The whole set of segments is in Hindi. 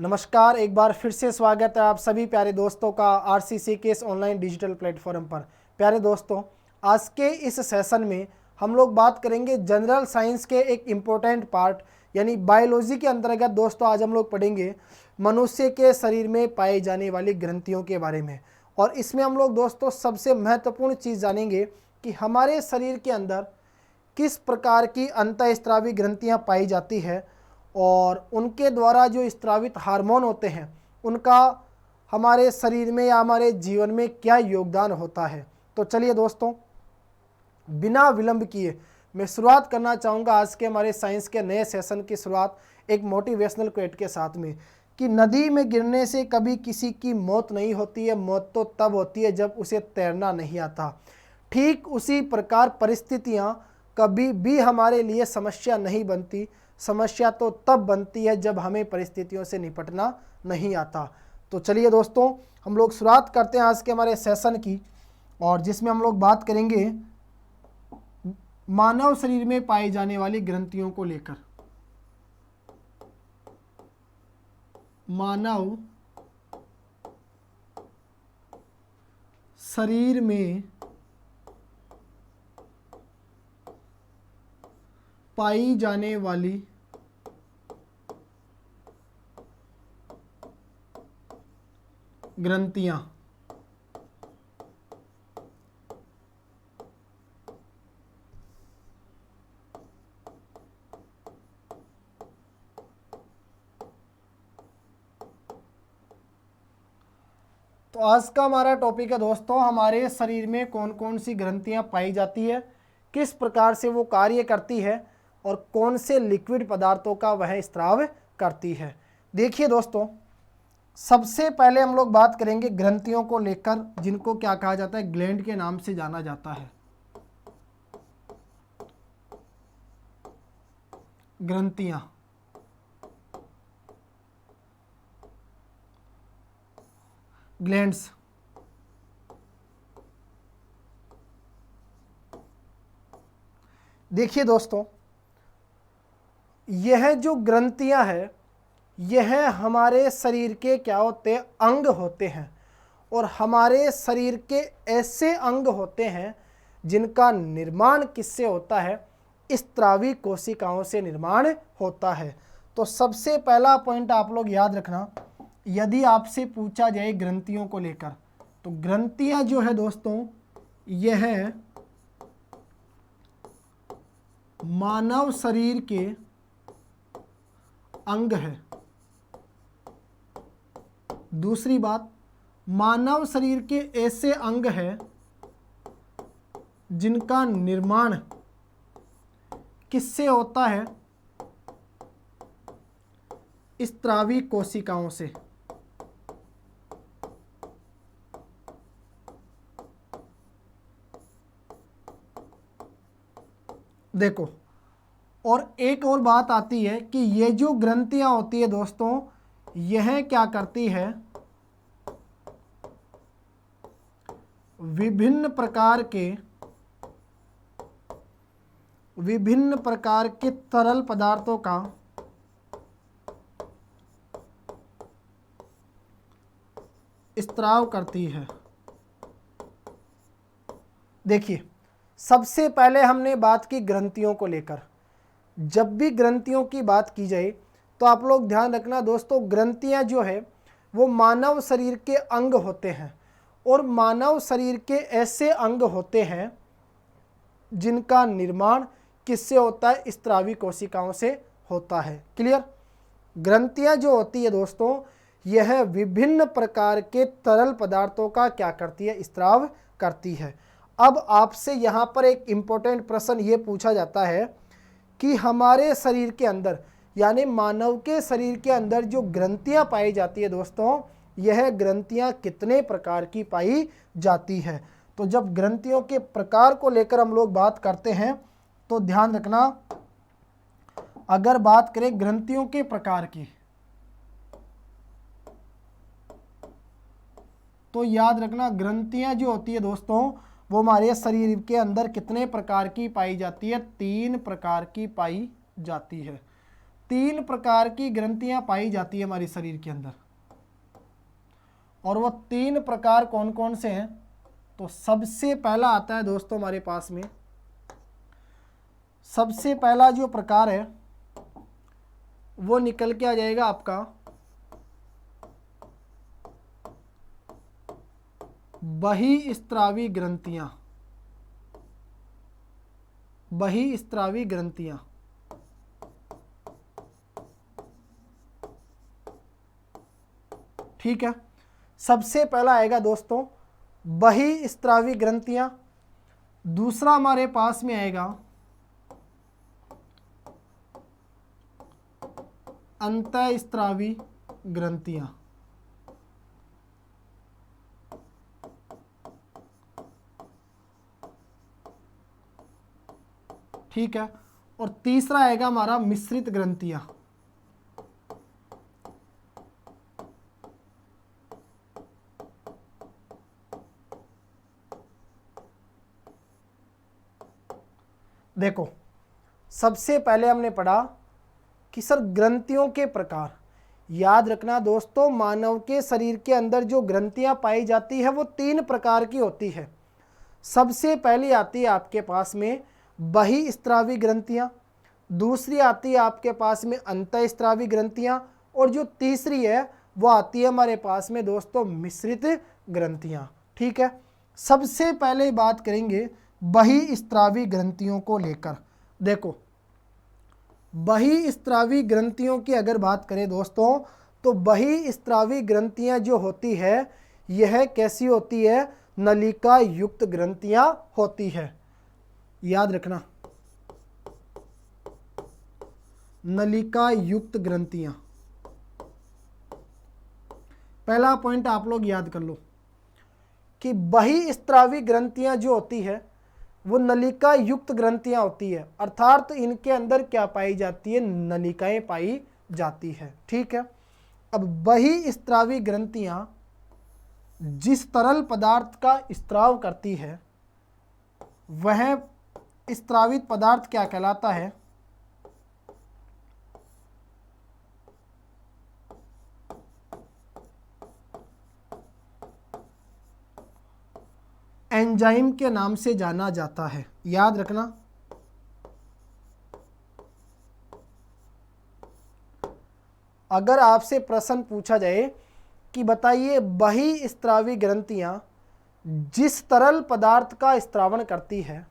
नमस्कार, एक बार फिर से स्वागत है आप सभी प्यारे दोस्तों का आरसीसी के इस ऑनलाइन डिजिटल प्लेटफॉर्म पर। प्यारे दोस्तों, आज के इस सेशन में हम लोग बात करेंगे जनरल साइंस के एक इम्पोर्टेंट पार्ट यानी बायोलॉजी के अंतर्गत। दोस्तों, आज हम लोग पढ़ेंगे मनुष्य के शरीर में पाई जाने वाली ग्रंथियों के बारे में। और इसमें हम लोग दोस्तों सबसे महत्वपूर्ण चीज़ जानेंगे कि हमारे शरीर के अंदर किस प्रकार की अंतःस्रावी ग्रंथियाँ पाई जाती है और उनके द्वारा जो स्रावित हार्मोन होते हैं उनका हमारे शरीर में या हमारे जीवन में क्या योगदान होता है। तो चलिए दोस्तों, बिना विलंब किए मैं शुरुआत करना चाहूँगा आज के हमारे साइंस के नए सेशन की शुरुआत एक मोटिवेशनल क्वेट के साथ में कि नदी में गिरने से कभी किसी की मौत नहीं होती है, मौत तो तब होती है जब उसे तैरना नहीं आता। ठीक उसी प्रकार परिस्थितियाँ कभी भी हमारे लिए समस्या नहीं बनती, समस्या तो तब बनती है जब हमें परिस्थितियों से निपटना नहीं आता। तो चलिए दोस्तों, हम लोग शुरुआत करते हैं आज के हमारे सेशन की, और जिसमें हम लोग बात करेंगे मानव शरीर में पाई जाने वाली ग्रंथियों को लेकर। मानव शरीर में पाई जाने वाली ग्रंथियां। तो आज का हमारा टॉपिक है दोस्तों, हमारे शरीर में कौन कौन सी ग्रंथियां पाई जाती है, किस प्रकार से वो कार्य करती है और कौन से लिक्विड पदार्थों का वह स्राव करती है। देखिए दोस्तों, सबसे पहले हम लोग बात करेंगे ग्रंथियों को लेकर, जिनको क्या कहा जाता है, ग्लैंड के नाम से जाना जाता है। ग्रंथियां, ग्लैंड्स। देखिए दोस्तों, यह जो ग्रंथियां हैं यह हमारे शरीर के क्या होते हैं, अंग होते हैं। और हमारे शरीर के ऐसे अंग होते हैं जिनका निर्माण किससे होता है, स्रावी कोशिकाओं से निर्माण होता है। तो सबसे पहला पॉइंट आप लोग याद रखना, यदि आपसे पूछा जाए ग्रंथियों को लेकर, तो ग्रंथियां जो है दोस्तों यह मानव शरीर के अंग है। दूसरी बात, मानव शरीर के ऐसे अंग हैं जिनका निर्माण किससे होता है, स्रावी कोशिकाओं से। देखो, और एक और बात आती है कि ये जो ग्रंथियां होती है दोस्तों यह क्या करती है, विभिन्न प्रकार के तरल पदार्थों का स्राव करती है। देखिए, सबसे पहले हमने बात की ग्रंथियों को लेकर। जब भी ग्रंथियों की बात की जाए तो आप लोग ध्यान रखना दोस्तों, ग्रंथियां जो है वो मानव शरीर के अंग होते हैं और मानव शरीर के ऐसे अंग होते हैं जिनका निर्माण किससे होता है, स्रावी कोशिकाओं से होता है। क्लियर? ग्रंथियां जो होती है दोस्तों यह विभिन्न प्रकार के तरल पदार्थों का क्या करती है, स्राव करती है। अब आपसे यहाँ पर एक इम्पोर्टेंट प्रश्न ये पूछा जाता है कि हमारे शरीर के अंदर यानी मानव के शरीर के अंदर जो ग्रंथियां पाई जाती है दोस्तों, यह ग्रंथियां कितने प्रकार की पाई जाती है। तो जब ग्रंथियों के प्रकार को लेकर हम लोग बात करते हैं तो ध्यान रखना, अगर बात करें ग्रंथियों के प्रकार की तो याद रखना ग्रंथियां जो होती है दोस्तों वो हमारे शरीर के अंदर कितने प्रकार की पाई जाती है, 3 प्रकार की पाई जाती है। 3 प्रकार की ग्रंथियां पाई जाती है हमारे शरीर के अंदर, और वो 3 प्रकार कौन कौन से हैं? तो सबसे पहला आता है दोस्तों हमारे पास में, सबसे पहला जो प्रकार है वो निकल के आ जाएगा आपका बहिस्त्रावी ग्रंथियां। बहिस्त्रावी ग्रंथियां, ठीक है, सबसे पहला आएगा दोस्तों बहिस्त्रावी ग्रंथियां। दूसरा हमारे पास में आएगा अंतःस्त्रावी ग्रंथियां। ठीक है, और तीसरा आएगा हमारा मिश्रित ग्रंथियां। देखो, सबसे पहले हमने पढ़ा कि सर ग्रंथियों के प्रकार। याद रखना दोस्तों, मानव के शरीर के अंदर जो ग्रंथियां पाई जाती है वो 3 प्रकार की होती है। सबसे पहली आती है आपके पास में बहिस्त्रावी ग्रंथियां, दूसरी आती है आपके पास में अंतःस्त्रावी ग्रंथियां, और जो तीसरी है वो आती है हमारे पास में दोस्तों मिश्रित ग्रंथियां। ठीक है, सबसे पहले बात करेंगे बहिस्त्रावी ग्रंथियों को लेकर। देखो, बहिस्त्रावी ग्रंथियों की अगर बात करें दोस्तों, तो बहिस्त्रावी ग्रंथियां जो होती है यह कैसी होती है? नलिका युक्त ग्रंथियां होती है। याद रखना, नलिका युक्त ग्रंथियां। पहला पॉइंट आप लोग याद कर लो कि बहिस्त्रावी ग्रंथियां जो होती है वो नलिका युक्त ग्रंथियां होती है, अर्थात इनके अंदर क्या पाई जाती है? नलिकाएं पाई जाती है। ठीक है, अब बहिस्त्रावी ग्रंथियां जिस तरल पदार्थ का स्त्राव करती है वह स्त्रावित पदार्थ क्या कहलाता है? एंजाइम के नाम से जाना जाता है। याद रखना, अगर आपसे प्रश्न पूछा जाए कि बताइए बहिस्त्रावी ग्रंथियां जिस तरल पदार्थ का स्त्रावण करती है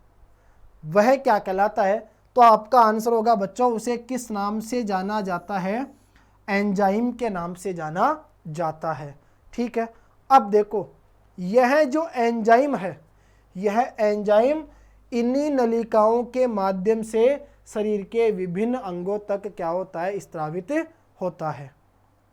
वह क्या कहलाता है, तो आपका आंसर होगा बच्चों उसे किस नाम से जाना जाता है? एंजाइम के नाम से जाना जाता है। ठीक है, अब देखो, यह जो एंजाइम है यह एंजाइम इन्हीं नलिकाओं के माध्यम से शरीर के विभिन्न अंगों तक क्या होता है? स्त्रावित होता है।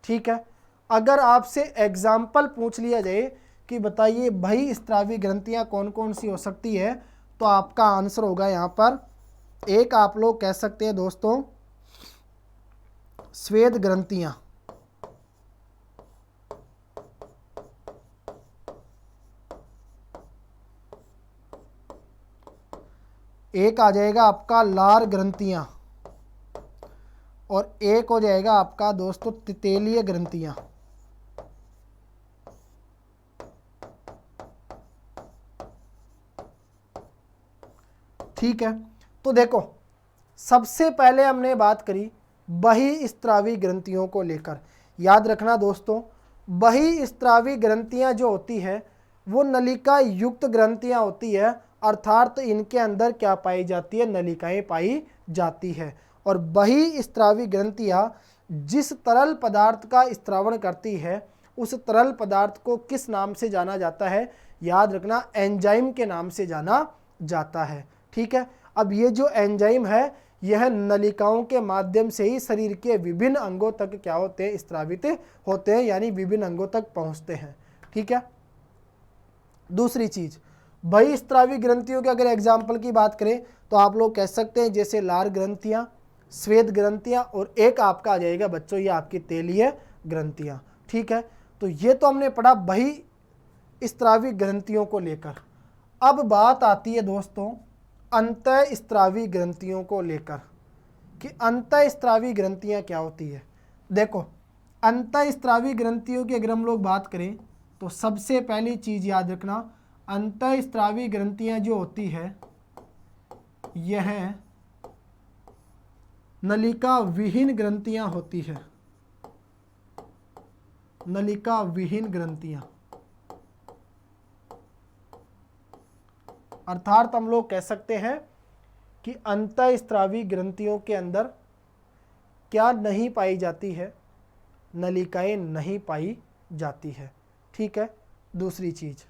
ठीक है, अगर आपसे एग्जाम्पल पूछ लिया जाए कि बताइए बहिस्त्रावी ग्रंथियां कौन कौन सी हो सकती है, तो आपका आंसर होगा यहाँ पर, एक आप लोग कह सकते हैं दोस्तों स्वेद ग्रंथियां। एक आ जाएगा आपका लार ग्रंथियां, और एक हो जाएगा आपका दोस्तों तितेलीय ग्रंथियां। ठीक है, तो देखो, सबसे पहले हमने बात करी बहिस्त्रावी ग्रंथियों को लेकर। याद रखना दोस्तों, बहिस्त्रावी ग्रंथियां जो होती है वो नलिका युक्त ग्रंथियां होती है, अर्थात इनके अंदर क्या पाई जाती है? नलिकाएं पाई जाती है। और बहिस्त्रावी ग्रंथियां जिस तरल पदार्थ का स्त्रावण करती है उस तरल पदार्थ को किस नाम से जाना जाता है? याद रखना, एंजाइम के नाम से जाना जाता है। ठीक है, अब ये जो एंजाइम है यह नलिकाओं के माध्यम से ही शरीर के विभिन्न अंगों तक क्या होते हैं? स्त्रावित होते हैं, यानी विभिन्न अंगों तक पहुंचते हैं। ठीक है, दूसरी चीज, बहिस्त्रावी ग्रंथियों के अगर एग्जाम्पल की बात करें तो आप लोग कह सकते हैं जैसे लार ग्रंथियां, श्वेत ग्रंथियां, और एक आपका आ जाएगा बच्चों ये आपकी तेलीय ग्रंथियां। ठीक है, तो ये तो हमने पढ़ा बहिस्त्रावी ग्रंथियों को लेकर। अब बात आती है दोस्तों अंतःस्त्रावी ग्रंथियों को लेकर कि अंतःस्त्रावी ग्रंथियां क्या होती है। देखो, अंतःस्त्रावी ग्रंथियों की अगर हम लोग बात करें तो सबसे पहली चीज़ याद रखना, अंतःस्त्रावी ग्रंथियां जो होती है यह नलिका विहीन ग्रंथियां होती है। नलिका विहीन ग्रंथियां, अर्थात हम लोग कह सकते हैं कि अंतःस्त्रावी ग्रंथियों के अंदर क्या नहीं पाई जाती है, नलिकाएं नहीं पाई जाती है। ठीक है। दूसरी चीज,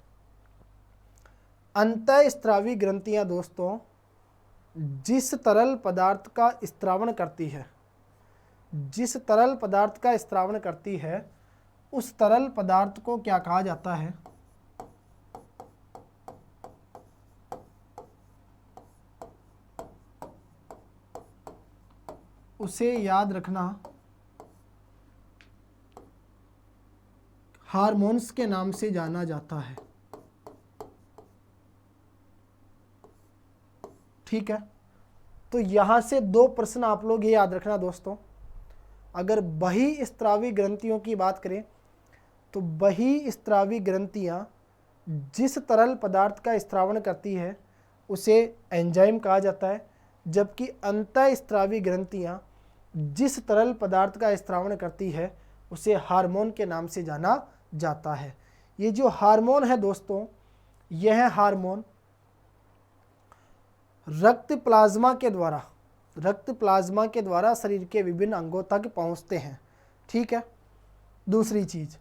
अंतःस्त्रावी ग्रंथियां दोस्तों जिस तरल पदार्थ का स्त्रावण करती है, जिस तरल पदार्थ का स्त्रावण करती है उस तरल पदार्थ को क्या कहा जाता है, उसे याद रखना हार्मोन्स के नाम से जाना जाता है। ठीक है। तो यहां से दो प्रश्न आप लोग ये याद रखना दोस्तों, अगर बहिस्त्रावी ग्रंथियों की बात करें तो बहिस्त्रावी ग्रंथियां जिस तरल पदार्थ का स्त्रावण करती है उसे एंजाइम कहा जाता है, जबकि अंतःस्त्रावी ग्रंथियां जिस तरल पदार्थ का स्त्रावण करती है उसे हार्मोन के नाम से जाना जाता है। ये जो हार्मोन है दोस्तों, यह हार्मोन रक्त प्लाज्मा के द्वारा शरीर के विभिन्न अंगों तक पहुंचते हैं। ठीक है। दूसरी चीज,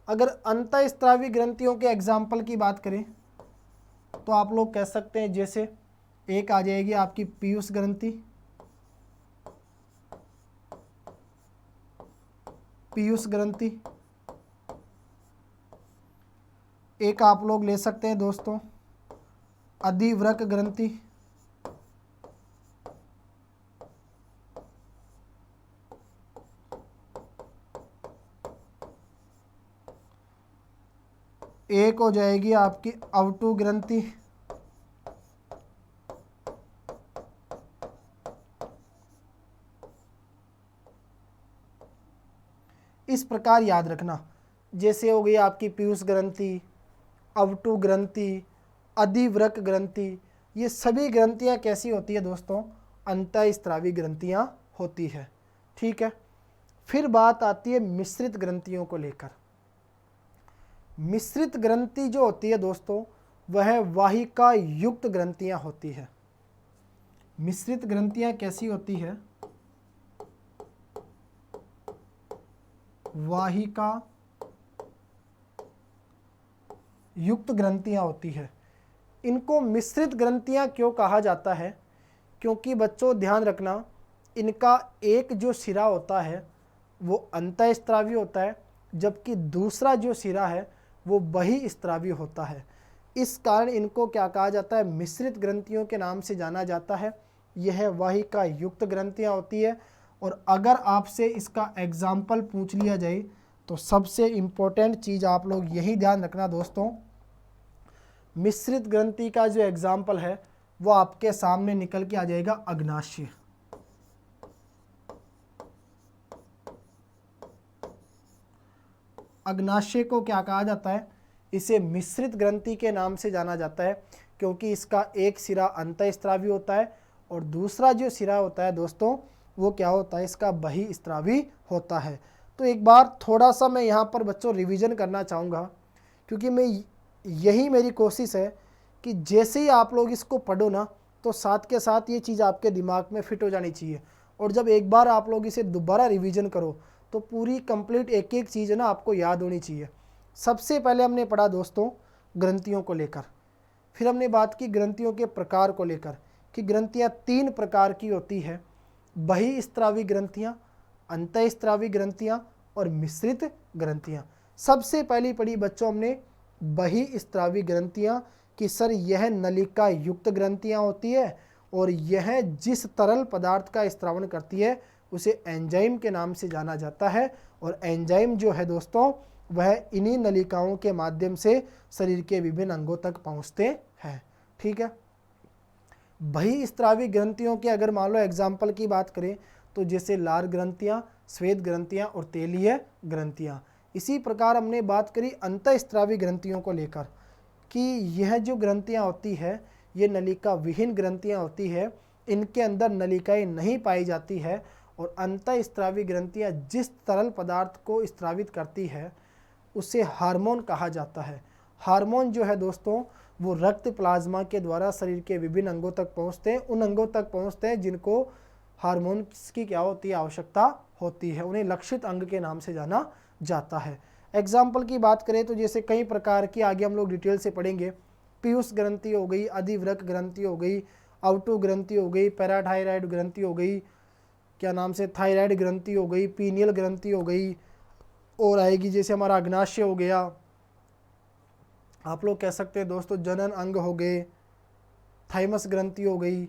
अगर अंतःस्त्रावी ग्रंथियों के एग्जाम्पल की बात करें तो आप लोग कह सकते हैं, जैसे एक आ जाएगी आपकी पीयूष ग्रंथि, एक आप लोग ले सकते हैं दोस्तों अधिवृक्क ग्रंथि, एक हो जाएगी आपकी अवटु ग्रंथि, इस प्रकार याद रखना। जैसे हो गई आपकी पीयूष ग्रंथि, अवटु ग्रंथि, अधिवृक्क ग्रंथि, ये सभी ग्रंथियां कैसी होती है दोस्तों, अंतःस्त्रावी ग्रंथियां होती है। ठीक है। फिर बात आती है मिश्रित ग्रंथियों को लेकर। मिश्रित ग्रंथि जो होती है दोस्तों वह वाहिका युक्त ग्रंथियां होती है। मिश्रित ग्रंथियां कैसी होती है, वाहिका युक्त ग्रंथियां होती है। इनको मिश्रित ग्रंथियां क्यों कहा जाता है, क्योंकि बच्चों ध्यान रखना, इनका एक जो सिरा होता है वो अंतःस्त्रावी होता है, जबकि दूसरा जो सिरा है वो बहिस्त्रावी होता है। इस कारण इनको क्या कहा जाता है, मिश्रित ग्रंथियों के नाम से जाना जाता है। यह वाहिका युक्त ग्रंथियां होती है। और अगर आपसे इसका एग्जाम्पल पूछ लिया जाए तो सबसे इम्पोर्टेंट चीज़ आप लोग यही ध्यान रखना दोस्तों, मिश्रित ग्रंथि का जो एग्जाम्पल है वो आपके सामने निकल के आ जाएगा अग्नाशय। अग्नाशय को क्या कहा जाता है, इसे मिश्रित ग्रंथि के नाम से जाना जाता है, क्योंकि इसका एक सिरा अंतःस्त्रावी होता है और दूसरा जो सिरा होता है दोस्तों वो क्या होता है, इसका बहिस्त्रावी होता है। तो एक बार थोड़ा सा मैं यहाँ पर बच्चों रिवीजन करना चाहूँगा, क्योंकि मैं यही मेरी कोशिश है कि जैसे ही आप लोग इसको पढ़ो ना तो साथ के साथ ये चीज़ आपके दिमाग में फिट हो जानी चाहिए, और जब एक बार आप लोग इसे दोबारा रिवीजन करो तो पूरी कंप्लीट एक एक चीज़ ना आपको याद होनी चाहिए। सबसे पहले हमने पढ़ा दोस्तों ग्रंथियों को लेकर, फिर हमने बात की ग्रंथियों के प्रकार को लेकर कि ग्रंथियाँ 3 प्रकार की होती है, बहिस्त्रावी ग्रंथियाँ, अंतःस्त्रावी ग्रंथियाँ और मिश्रित ग्रंथियाँ। सबसे पहली पढ़ी बच्चों हमने बहिस्त्रावी ग्रंथियाँ कि सर यह नलिका युक्त ग्रंथियाँ होती है और यह जिस तरल पदार्थ का स्त्रावण करती है उसे एंजाइम के नाम से जाना जाता है, और एंजाइम जो है दोस्तों वह इन्हीं नलिकाओं के माध्यम से शरीर के विभिन्न अंगों तक पहुंचते हैं। ठीक है। बहिस्रावी ग्रंथियों के अगर मान लो एग्जाम्पल की बात करें तो जैसे लार ग्रंथियाँ, श्वेत ग्रंथियाँ और तेलीय ग्रंथियाँ। इसी प्रकार हमने बात करी अंतःस्रावी ग्रंथियों को लेकर कि यह जो ग्रंथियाँ होती है ये नलिका विहीन ग्रंथियाँ होती है, इनके अंदर नलिकाएं नहीं पाई जाती है और अंतःस्रावी ग्रंथियाँ जिस तरल पदार्थ को स्रावित करती है उसे हार्मोन कहा जाता है। हार्मोन जो है दोस्तों वो रक्त प्लाज्मा के द्वारा शरीर के विभिन्न अंगों तक पहुंचते हैं, उन अंगों तक पहुंचते हैं जिनको हार्मोन की क्या होती है, आवश्यकता होती है, उन्हें लक्षित अंग के नाम से जाना जाता है। एग्जाम्पल की बात करें तो जैसे कई प्रकार की आगे हम लोग डिटेल से पढ़ेंगे। पीयूष ग्रंथि हो गई, अधिवृक्क ग्रंथि हो गई, आउटो ग्रंथि हो गई, पैराथायराइड ग्रंथि हो गई, क्या नाम से थायराइड ग्रंथि हो गई, पीनियल ग्रंथि हो गई, और आएगी जैसे हमारा अग्नाशय हो गया, आप लोग कह सकते हैं दोस्तों जनन अंग हो गए, थाइमस ग्रंथि हो गई।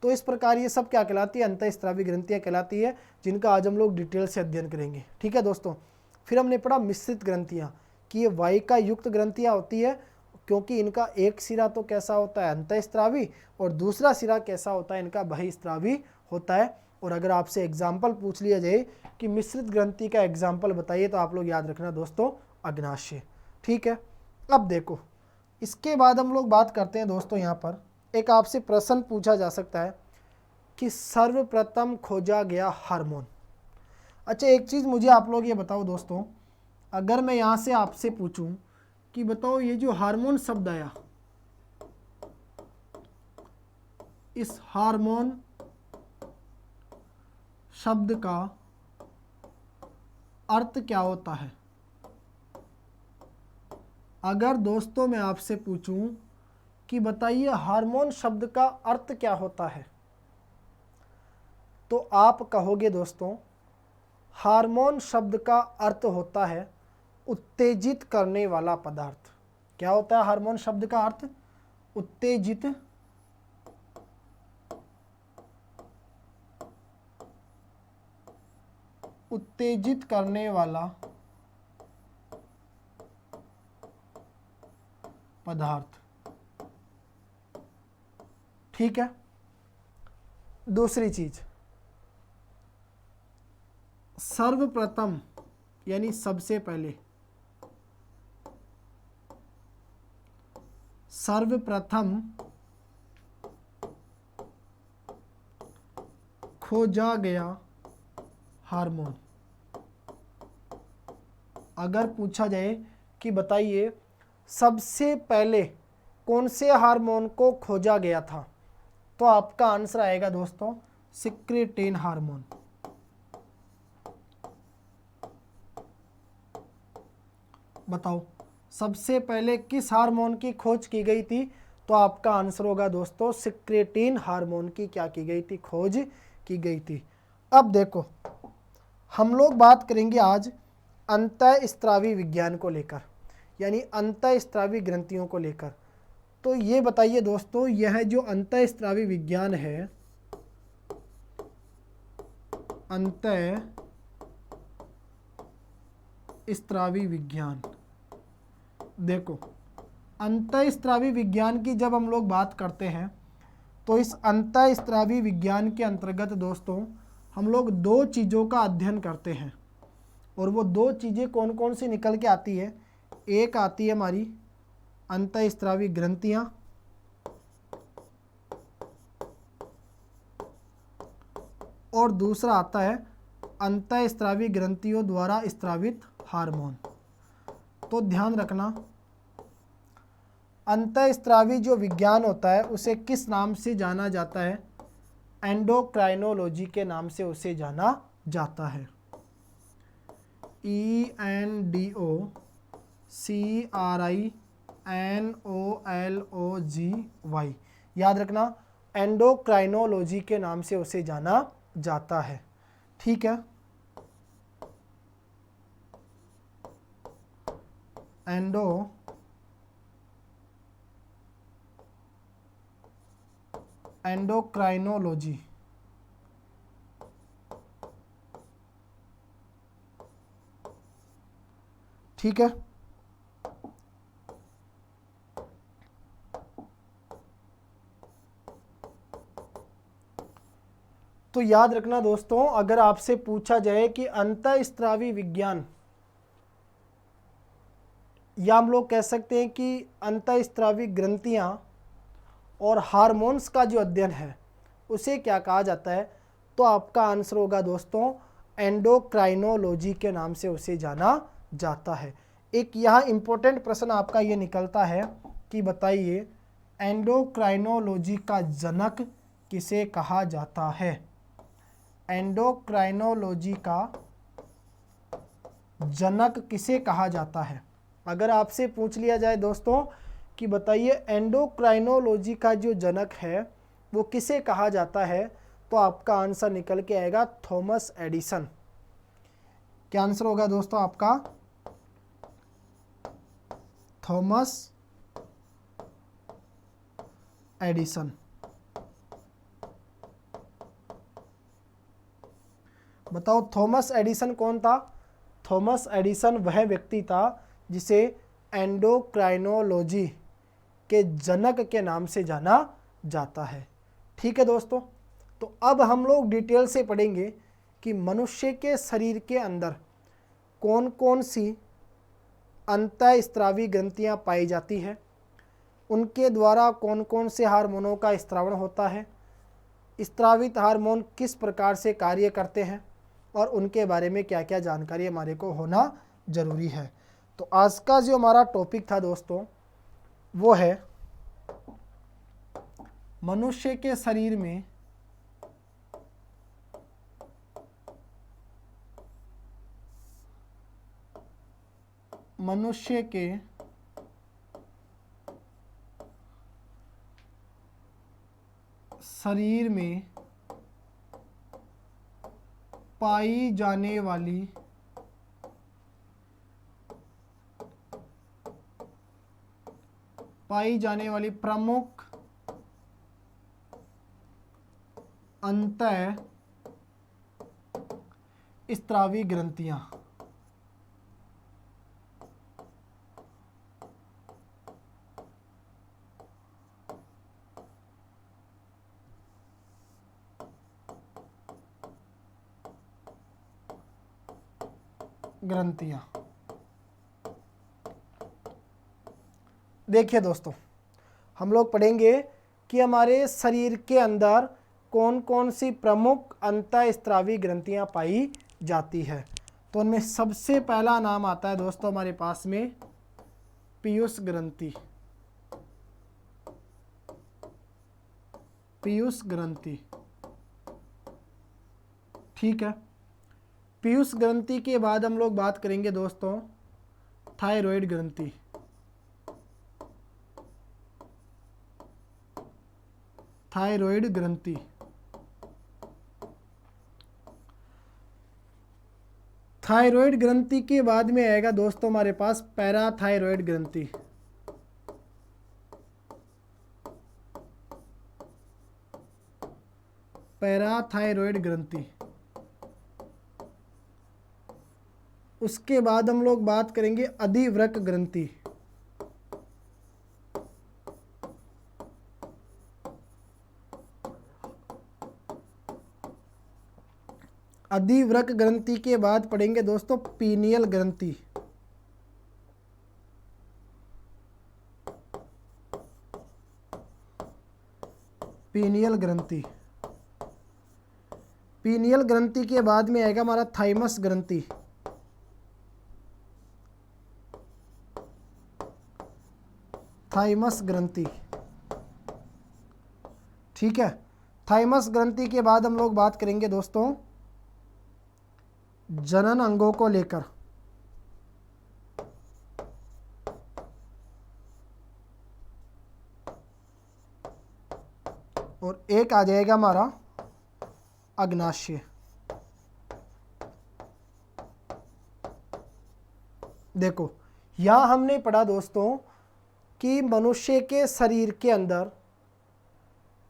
तो इस प्रकार ये सब क्या कहलाती है, अंतःस्रावी ग्रंथियाँ कहलाती है, जिनका आज हम लोग डिटेल से अध्ययन करेंगे। ठीक है दोस्तों। फिर हमने पढ़ा मिश्रित ग्रंथियाँ कि ये वाहिका युक्त ग्रंथियाँ होती है, क्योंकि इनका एक सिरा तो कैसा होता है अंतःस्रावी और दूसरा सिरा कैसा होता है इनका बहिस्रावी होता है। और अगर आपसे एग्जाम्पल पूछ लिया जाए कि मिश्रित ग्रंथि का एग्जाम्पल बताइए तो आप लोग याद रखना दोस्तों अग्नाशय। ठीक है। अब देखो इसके बाद हम लोग बात करते हैं दोस्तों, यहाँ पर एक आपसे प्रश्न पूछा जा सकता है कि सर्वप्रथम खोजा गया हार्मोन। अच्छा एक चीज़ मुझे आप लोग ये बताओ दोस्तों, अगर मैं यहाँ से आपसे पूछूं कि बताओ ये जो हार्मोन शब्द आया, इस हार्मोन शब्द का अर्थ क्या होता है। अगर दोस्तों मैं आपसे पूछूं कि बताइए हार्मोन शब्द का अर्थ क्या होता है, तो आप कहोगे दोस्तों हार्मोन शब्द का अर्थ होता है उत्तेजित करने वाला पदार्थ। क्या होता है हार्मोन शब्द का अर्थ? उत्तेजित उत्तेजित करने वाला पदार्थ। ठीक है। दूसरी चीज, सर्वप्रथम यानी सबसे पहले, सर्वप्रथम खोजा गया हार्मोन। अगर पूछा जाए कि बताइए सबसे पहले कौन से हार्मोन को खोजा गया था, तो आपका आंसर आएगा दोस्तों सिक्रेटिन हार्मोन। बताओ सबसे पहले किस हार्मोन की खोज की गई थी, तो आपका आंसर होगा दोस्तों सिक्रेटिन हार्मोन की क्या की गई थी, खोज की गई थी। अब देखो हम लोग बात करेंगे आज अंतःस्रावी विज्ञान को लेकर, यानी अंतःस्रावी ग्रंथियों को लेकर। तो ये बताइए दोस्तों यह जो अंतःस्रावी विज्ञान है, अंतःस्रावी विज्ञान, देखो अंतःस्रावी विज्ञान की जब हम लोग बात करते हैं तो इस अंतःस्रावी विज्ञान के अंतर्गत दोस्तों हम लोग दो चीज़ों का अध्ययन करते हैं, और वो दो चीज़ें कौन कौन सी निकल के आती है। एक आती है हमारी अंतःस्रावी ग्रंथियाँ, और दूसरा आता है अंतःस्रावी ग्रंथियों द्वारा स्रावित हार्मोन। तो ध्यान रखना अंतःस्रावी जो विज्ञान होता है उसे किस नाम से जाना जाता है, एंडोक्राइनोलॉजी के नाम से उसे जाना जाता है। ENDOCRINOLOGY, याद रखना एंडोक्राइनोलॉजी के नाम से उसे जाना जाता है। ठीक है। एंडोक्राइनोलॉजी। ठीक है। तो याद रखना दोस्तों, अगर आपसे पूछा जाए कि अंतःस्रावी विज्ञान, या हम लोग कह सकते हैं कि अंतःस्रावी ग्रंथियां और हार्मोन्स का जो अध्ययन है उसे क्या कहा जाता है, तो आपका आंसर होगा दोस्तों एंडोक्राइनोलॉजी के नाम से उसे जाना जाता है। एक यहाँ इम्पोर्टेंट प्रश्न आपका ये निकलता है कि बताइए एंडोक्राइनोलॉजी का जनक किसे कहा जाता है। एंडोक्राइनोलॉजी का जनक किसे कहा जाता है। अगर आपसे पूछ लिया जाए दोस्तों कि बताइए एंडोक्राइनोलॉजी का जो जनक है वो किसे कहा जाता है, तो आपका आंसर निकल के आएगा थॉमस एडिसन। क्या आंसर होगा दोस्तों आपका? Thomas Edison. बताओ थॉमस एडिसन कौन था? थॉमस एडिसन वह व्यक्ति था जिसे एंडोक्राइनोलॉजी के जनक के नाम से जाना जाता है। ठीक है दोस्तों, तो अब हम लोग डिटेल से पढ़ेंगे कि मनुष्य के शरीर के अंदर कौन कौन सी अंतःस्रावी ग्रंथियां पाई जाती है, उनके द्वारा कौन कौन से हार्मोनों का स्त्रावण होता है, स्त्रावित हार्मोन किस प्रकार से कार्य करते हैं, और उनके बारे में क्या क्या जानकारी हमारे को होना ज़रूरी है। तो आज का जो हमारा टॉपिक था दोस्तों वो है मनुष्य के शरीर में पाई जाने वाली प्रमुख अंतःस्रावी ग्रंथियां। देखिए दोस्तों, हम लोग पढ़ेंगे कि हमारे शरीर के अंदर कौन कौन सी प्रमुख अंतःस्रावी ग्रंथियां पाई जाती है। तो उनमें सबसे पहला नाम आता है दोस्तों हमारे पास में पीयूष ग्रंथि। पीयूष ग्रंथि, ठीक है। पीयूष ग्रंथि के बाद हम लोग बात करेंगे दोस्तों थायराइड ग्रंथि। थायराइड ग्रंथि, थायराइड ग्रंथि के बाद में आएगा दोस्तों हमारे पास पैराथायराइड ग्रंथि। पैराथायराइड ग्रंथि, उसके बाद हम लोग बात करेंगे अधिवृक्क ग्रंथि। अधिवृक्क ग्रंथि के बाद पढ़ेंगे दोस्तों पीनियल ग्रंथि। पीनियल ग्रंथि, पीनियल ग्रंथि के बाद में आएगा हमारा थाइमस ग्रंथि। थाइमस ग्रंथि, ठीक है। थाइमस ग्रंथि के बाद हम लोग बात करेंगे दोस्तों जनन अंगों को लेकर। और एक आ जाएगा हमारा अग्नाशय। देखो यहां हमने पढ़ा दोस्तों कि मनुष्य के शरीर के अंदर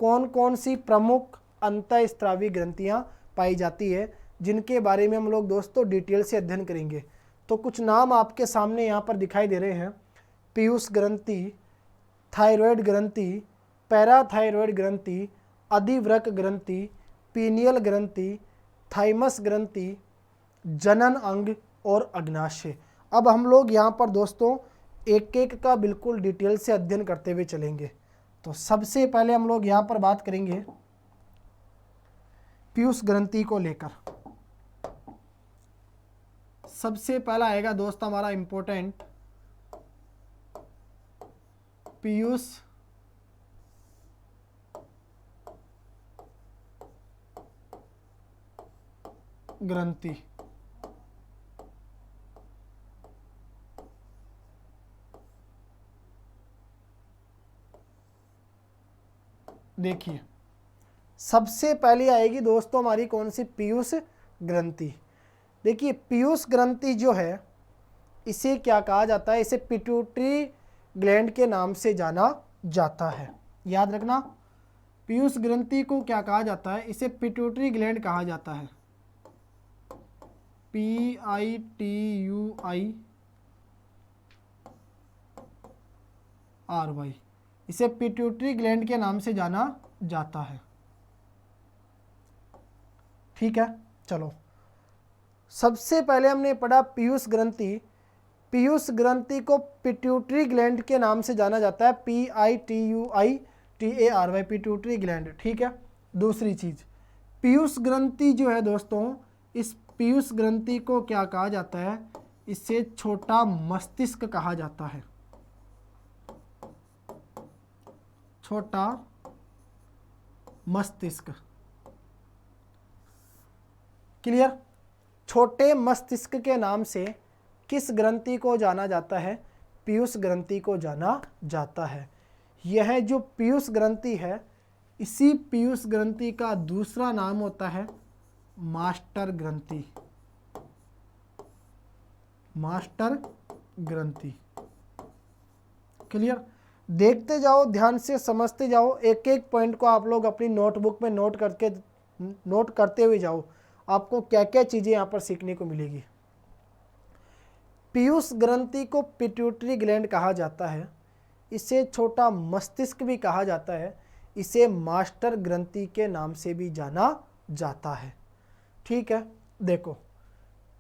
कौन कौन सी प्रमुख अंतःस्रावी ग्रंथियां पाई जाती है, जिनके बारे में हम लोग दोस्तों डिटेल से अध्ययन करेंगे। तो कुछ नाम आपके सामने यहाँ पर दिखाई दे रहे हैं। पीयूष ग्रंथि, थायराइड ग्रंथि, पैराथायराइड ग्रंथि, अधिवृक्क ग्रंथि, पीनियल ग्रंथि, थाइमस ग्रंथि, जनन अंग और अग्नाशय। अब हम लोग यहाँ पर दोस्तों एक एक का बिल्कुल डिटेल से अध्ययन करते हुए चलेंगे। तो सबसे पहले हम लोग यहाँ पर बात करेंगे पीयूष ग्रंथि को लेकर। सबसे पहला आएगा दोस्त हमारा इंपॉर्टेंट पीयूष ग्रंथि। देखिए सबसे पहले आएगी दोस्तों हमारी कौन सी, पीयूष ग्रंथि। देखिए पीयूष ग्रंथि जो है इसे क्या कहा जाता है, इसे पिट्यूटरी ग्लैंड के नाम से जाना जाता है। याद रखना, पीयूष ग्रंथि को क्या कहा जाता है, इसे पिट्यूटरी ग्लैंड कहा जाता है। PITUIRY, इसे पिट्यूटरी ग्लैंड के नाम से जाना जाता है। ठीक है, चलो सबसे पहले हमने पढ़ा पीयूष ग्रंथि। पीयूष ग्रंथि को पिट्यूटरी ग्लैंड के नाम से जाना जाता है, PITUITARY, पिट्यूटरी ग्लैंड। ठीक है, दूसरी चीज पीयूष ग्रंथि जो है दोस्तों, इस पीयूष ग्रंथि को क्या कहा जाता है, इसे छोटा मस्तिष्क कहा जाता है। छोटा मस्तिष्क, क्लियर। छोटे मस्तिष्क के नाम से किस ग्रंथि को जाना जाता है, पीयूष ग्रंथि को जाना जाता है। यह जो पीयूष ग्रंथि है, इसी पीयूष ग्रंथि का दूसरा नाम होता है मास्टर ग्रंथि। मास्टर ग्रंथि, क्लियर। देखते जाओ, ध्यान से समझते जाओ, एक एक पॉइंट को आप लोग अपनी नोटबुक में नोट करते हुए जाओ, आपको क्या क्या चीजें यहाँ पर सीखने को मिलेगी। पीयूष ग्रंथि को पिट्यूटरी ग्लैंड कहा जाता है, इसे छोटा मस्तिष्क भी कहा जाता है, इसे मास्टर ग्रंथि के नाम से भी जाना जाता है। ठीक है, देखो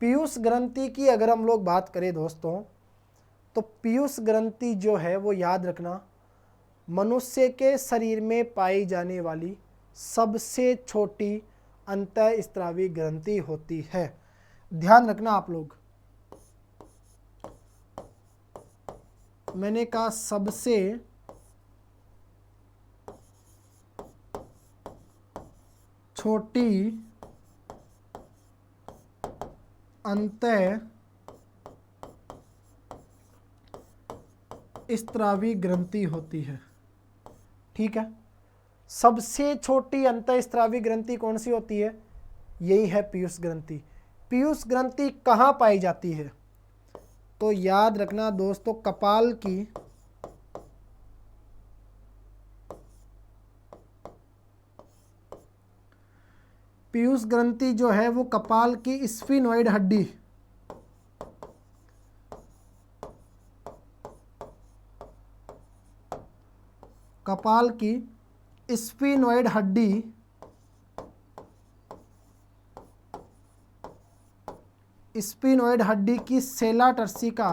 पीयूष ग्रंथि की अगर हम लोग बात करें दोस्तों, तो पीयूष ग्रंथि जो है वो याद रखना मनुष्य के शरीर में पाई जाने वाली सबसे छोटी अंतःस्रावी ग्रंथि होती है। ध्यान रखना आप लोग, मैंने कहा सबसे छोटी अंतःस्रावी ग्रंथि होती है। ठीक है, सबसे छोटी अंतःस्रावी ग्रंथि कौन सी होती है, यही है पीयूष ग्रंथि। पीयूष ग्रंथि कहाँ पाई जाती है, तो याद रखना दोस्तों कपाल की पीयूष ग्रंथि जो है वो कपाल की स्फिनोइड हड्डी, कपाल की स्फिनोइड हड्डी स्फिनोइड हड्डी की सेला टर्सिका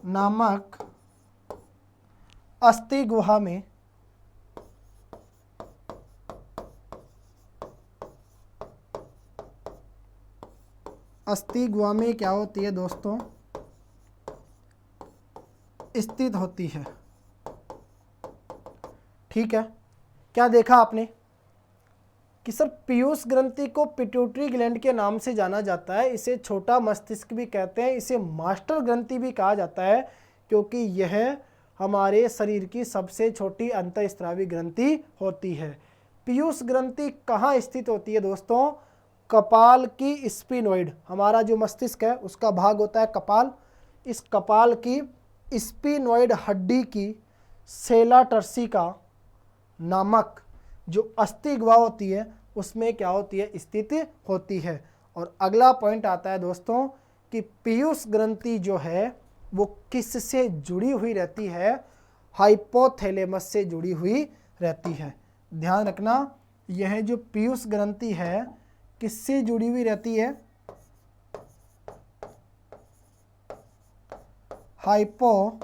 नामक अस्थि गुहा में क्या होती है दोस्तों, स्थित होती है। ठीक है, क्या देखा आपने कि सर पीयूष ग्रंथि को पिट्यूटरी ग्लैंड के नाम से जाना जाता है, इसे छोटा मस्तिष्क भी कहते हैं, इसे मास्टर ग्रंथि भी कहा जाता है, क्योंकि यह हमारे शरीर की सबसे छोटी अंतःस्रावी ग्रंथि होती है। पीयूष ग्रंथि कहाँ स्थित होती है दोस्तों, कपाल की स्फिनोइड, हमारा जो मस्तिष्क है उसका भाग होता है कपाल, इस कपाल की स्फिनोइड हड्डी की सेला टर्सिका नामक जो अस्थि गुहा होती है उसमें क्या होती है, स्थित होती है। और अगला पॉइंट आता है दोस्तों कि पीयूष ग्रंथि जो है वो किससे जुड़ी हुई रहती है, हाइपोथैलेमस से जुड़ी हुई रहती है। ध्यान रखना, यह जो पीयूष ग्रंथि है किससे जुड़ी हुई रहती है? हाइपोथैलेमस,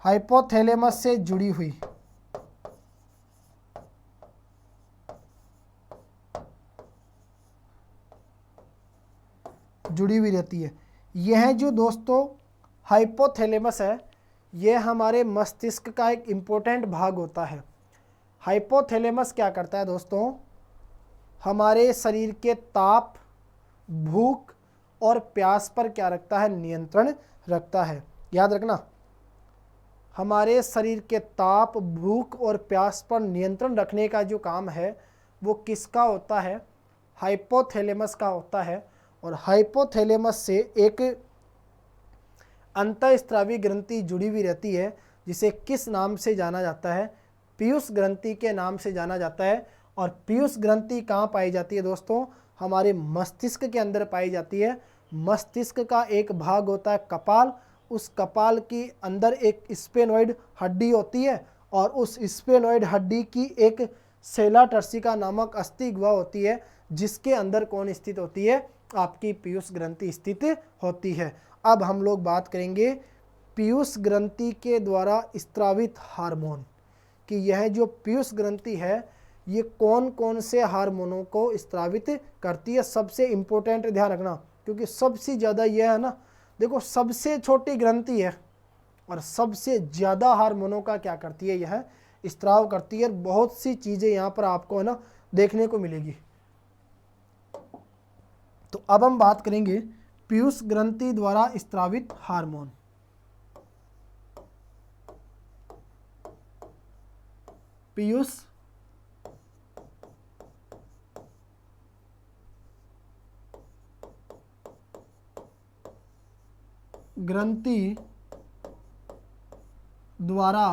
हाइपोथैलेमस से जुड़ी हुई रहती है। यह जो दोस्तों हाइपोथैलेमस है, यह हमारे मस्तिष्क का एक इम्पोर्टेंट भाग होता है। हाइपोथैलेमस क्या करता है दोस्तों? हमारे शरीर के ताप, भूख और प्यास पर क्या रखता है? नियंत्रण रखता है। याद रखना, हमारे शरीर के ताप, भूख और प्यास पर नियंत्रण रखने का जो काम है वो किसका होता है? हाइपोथैलेमस का होता है। और हाइपोथैलेमस से एक अंतःस्रावी ग्रंथि जुड़ी हुई रहती है, जिसे किस नाम से जाना जाता है? पीयूष ग्रंथि के नाम से जाना जाता है। और पीयूष ग्रंथि कहाँ पाई जाती है दोस्तों? हमारे मस्तिष्क के अंदर पाई जाती है। मस्तिष्क का एक भाग होता है कपाल, उस कपाल की अंदर एक स्फेनोइड हड्डी होती है और उस स्फेनोइड हड्डी की एक सेला टर्सिका नामक अस्थि गुहा होती है, जिसके अंदर कौन स्थित होती है? आपकी पीयूष ग्रंथि स्थित होती है। अब हम लोग बात करेंगे पीयूष ग्रंथि के द्वारा स्त्रावित हार्मोन कि यह जो पीयूष ग्रंथि है ये कौन कौन से हार्मोनों को स्त्रावित करती है। सबसे इम्पोर्टेंट ध्यान रखना, क्योंकि सबसे ज़्यादा यह है ना, देखो सबसे छोटी ग्रंथि है और सबसे ज़्यादा हार्मोनों का क्या करती है? यह स्त्राव करती है। बहुत सी चीज़ें यहाँ पर आपको है ना देखने को मिलेगी। तो अब हम बात करेंगे पीयूष ग्रंथि द्वारा स्त्रावित हार्मोन। पीयूष ग्रंथि द्वारा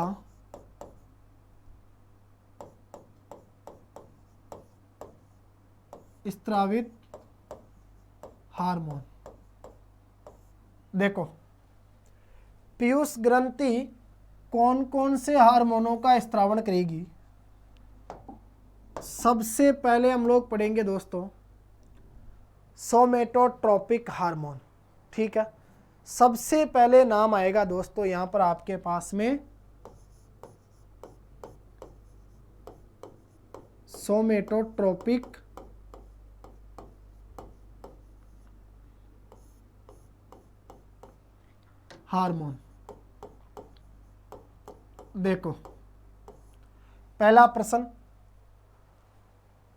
स्त्रावित हार्मोन। देखो, पीयूष ग्रंथि कौन कौन से हार्मोनों का स्त्रावण करेगी? सबसे पहले हम लोग पढ़ेंगे दोस्तों सोमेटोट्रोपिक हार्मोन। ठीक है, सबसे पहले नाम आएगा दोस्तों यहां पर आपके पास में सोमेटोट्रोपिक हार्मोन। देखो, पहला प्रश्न,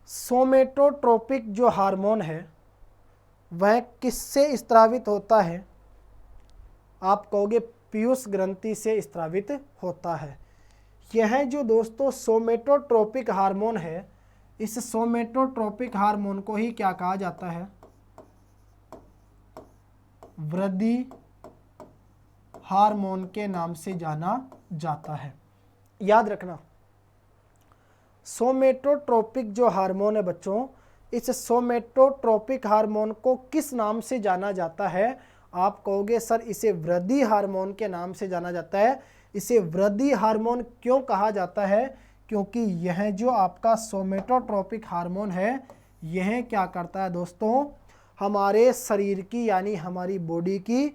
सोमेटोट्रोपिक जो हार्मोन है वह किससे स्त्रावित होता है? आप कहोगे पीयूष ग्रंथि से स्त्रावित होता है। यह जो दोस्तों सोमेटोट्रोपिक हार्मोन है, इस सोमेटोट्रोपिक हार्मोन को ही क्या कहा जाता है? वृद्धि हार्मोन के नाम से जाना जाता है। याद रखना, सोमेटोट्रोपिक जो हार्मोन है बच्चों, इस सोमेटोट्रोपिक हार्मोन को किस नाम से जाना जाता है? आप कहोगे सर इसे वृद्धि हार्मोन के नाम से जाना जाता है। इसे वृद्धि हार्मोन क्यों कहा जाता है? क्योंकि यह जो आपका सोमेटोट्रोपिक हार्मोन है यह क्या करता है दोस्तों? हमारे शरीर की यानी हमारी बॉडी की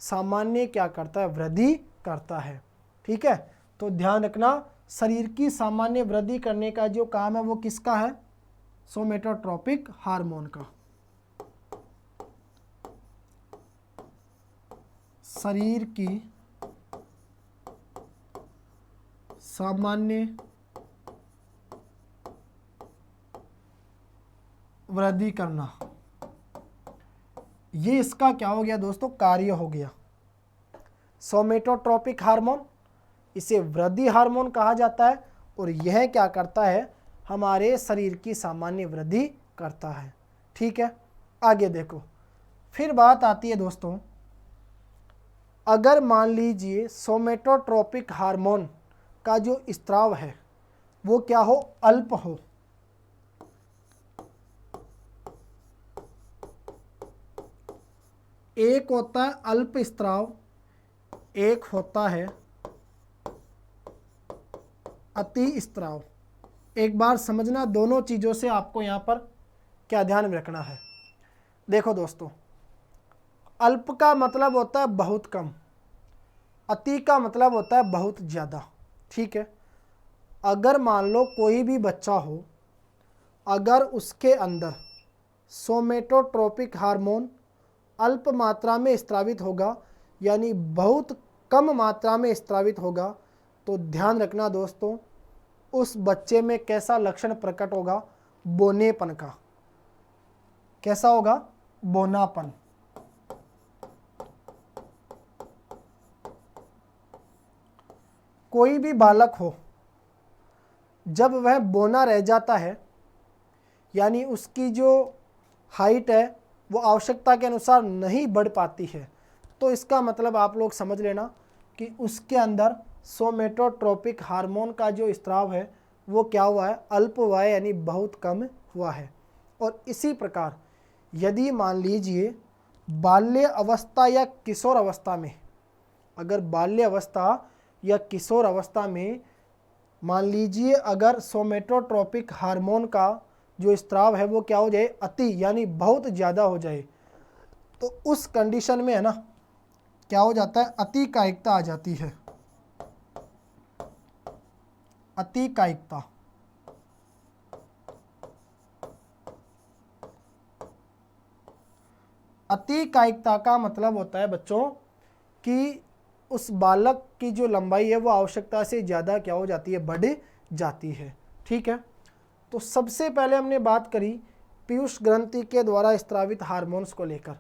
सामान्य क्या करता है? वृद्धि करता है। ठीक है, तो ध्यान रखना, शरीर की सामान्य वृद्धि करने का जो काम है वो किसका है? सोमेटोट्रोपिक हार्मोन का। शरीर की सामान्य वृद्धि करना, ये इसका क्या हो गया दोस्तों? कार्य हो गया। सोमेटोट्रोपिक हार्मोन, इसे वृद्धि हार्मोन कहा जाता है और यह क्या करता है? हमारे शरीर की सामान्य वृद्धि करता है। ठीक है, आगे देखो, फिर बात आती है दोस्तों, अगर मान लीजिए सोमेटोट्रोपिक हार्मोन का जो स्त्राव है वो क्या हो? अल्प हो। एक होता है अल्प स्त्राव, एक होता है अति स्त्राव। एक बार समझना, दोनों चीज़ों से आपको यहाँ पर क्या ध्यान में रखना है। देखो दोस्तों, अल्प का मतलब होता है बहुत कम, अति का मतलब होता है बहुत ज़्यादा। ठीक है, अगर मान लो कोई भी बच्चा हो, अगर उसके अंदर सोमेटोट्रोपिक हार्मोन अल्प मात्रा में स्त्रावित होगा, यानी बहुत कम मात्रा में स्त्रावित होगा, तो ध्यान रखना दोस्तों, उस बच्चे में कैसा लक्षण प्रकट होगा? बोनेपन का। कैसा होगा? बोनापन। कोई भी बालक हो, जब वह बोना रह जाता है, यानी उसकी जो हाइट है वो आवश्यकता के अनुसार नहीं बढ़ पाती है, तो इसका मतलब आप लोग समझ लेना कि उसके अंदर सोमेटोट्रोपिक हार्मोन का जो स्त्राव है वो क्या हुआ है? अल्प हुआ है, यानी बहुत कम हुआ है। और इसी प्रकार यदि मान लीजिए बाल्य अवस्था या किशोर अवस्था में, अगर बाल्य अवस्था या किशोर अवस्था में मान लीजिए अगर सोमेटोट्रोपिक हार्मोन का जो स्त्राव है वो क्या हो जाए? अति, यानी बहुत ज़्यादा हो जाए, तो उस कंडीशन में है ना क्या हो जाता है? अति कायिकता आ जाती है। अति कायिकता। अति कायिकता का मतलब होता है बच्चों कि उस बालक की जो लंबाई है वो आवश्यकता से ज़्यादा क्या हो जाती है? बढ़ जाती है। ठीक है, तो सबसे पहले हमने बात करी पीयूष ग्रंथि के द्वारा स्त्रावित हार्मोन्स को लेकर।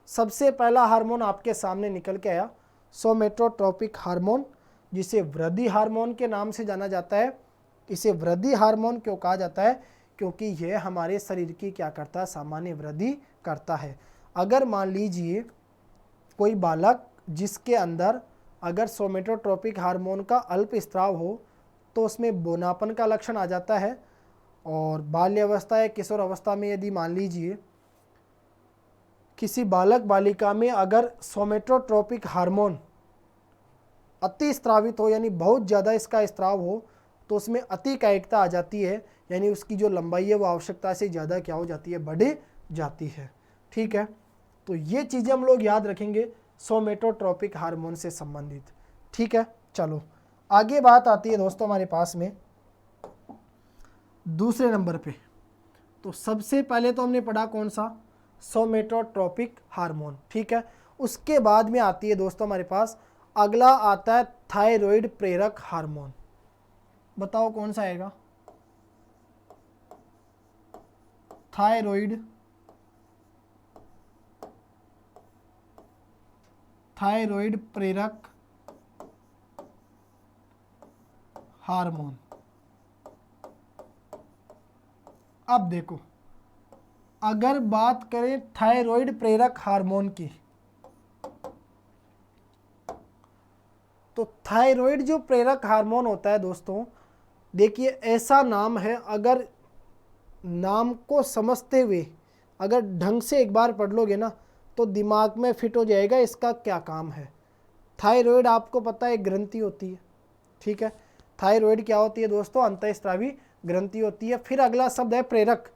सबसे पहला हार्मोन आपके सामने निकल के आया, सोमेटोट्रोपिक हार्मोन, जिसे वृद्धि हार्मोन के नाम से जाना जाता है। इसे वृद्धि हार्मोन क्यों कहा जाता है? क्योंकि यह हमारे शरीर की क्या करता है? सामान्य वृद्धि करता है। अगर मान लीजिए कोई बालक जिसके अंदर अगर सोमेटोट्रोपिक हार्मोन का अल्प स्त्राव हो, तो उसमें बोनापन का लक्षण आ जाता है। और बाल्यावस्था या किशोर अवस्था में यदि मान लीजिए किसी बालक बालिका में अगर सोमेटोट्रोपिक हार्मोन अति स्त्रावित हो, यानी बहुत ज़्यादा इसका स्त्राव हो, तो उसमें अति कायिकता आ जाती है, यानी उसकी जो लंबाई है वो आवश्यकता से ज़्यादा क्या हो जाती है? बढ़ जाती है। ठीक है, तो ये चीज़ें हम लोग याद रखेंगे सोमेटोट्रोपिक हार्मोन से संबंधित। ठीक है, चलो आगे बात आती है दोस्तों हमारे पास में दूसरे नंबर पे। तो सबसे पहले तो हमने पढ़ा कौन सा? सोमेटोट्रोपिक हार्मोन। ठीक है, उसके बाद में आती है दोस्तों हमारे पास अगला आता है थायराइड प्रेरक हार्मोन। बताओ कौन सा आएगा? थायराइड प्रेरक हार्मोन। अब देखो, अगर बात करें थायराइड प्रेरक हार्मोन की, तो थायराइड जो प्रेरक हार्मोन होता है दोस्तों, देखिए ऐसा नाम है, अगर नाम को समझते हुए अगर ढंग से एक बार पढ़ लोगे ना तो दिमाग में फिट हो जाएगा इसका क्या काम है। थायराइड आपको पता है एक ग्रंथि होती है। ठीक है, थायराइड क्या होती है दोस्तों? अंतःस्रावी ग्रंथि होती है। फिर अगला शब्द है प्रेरक।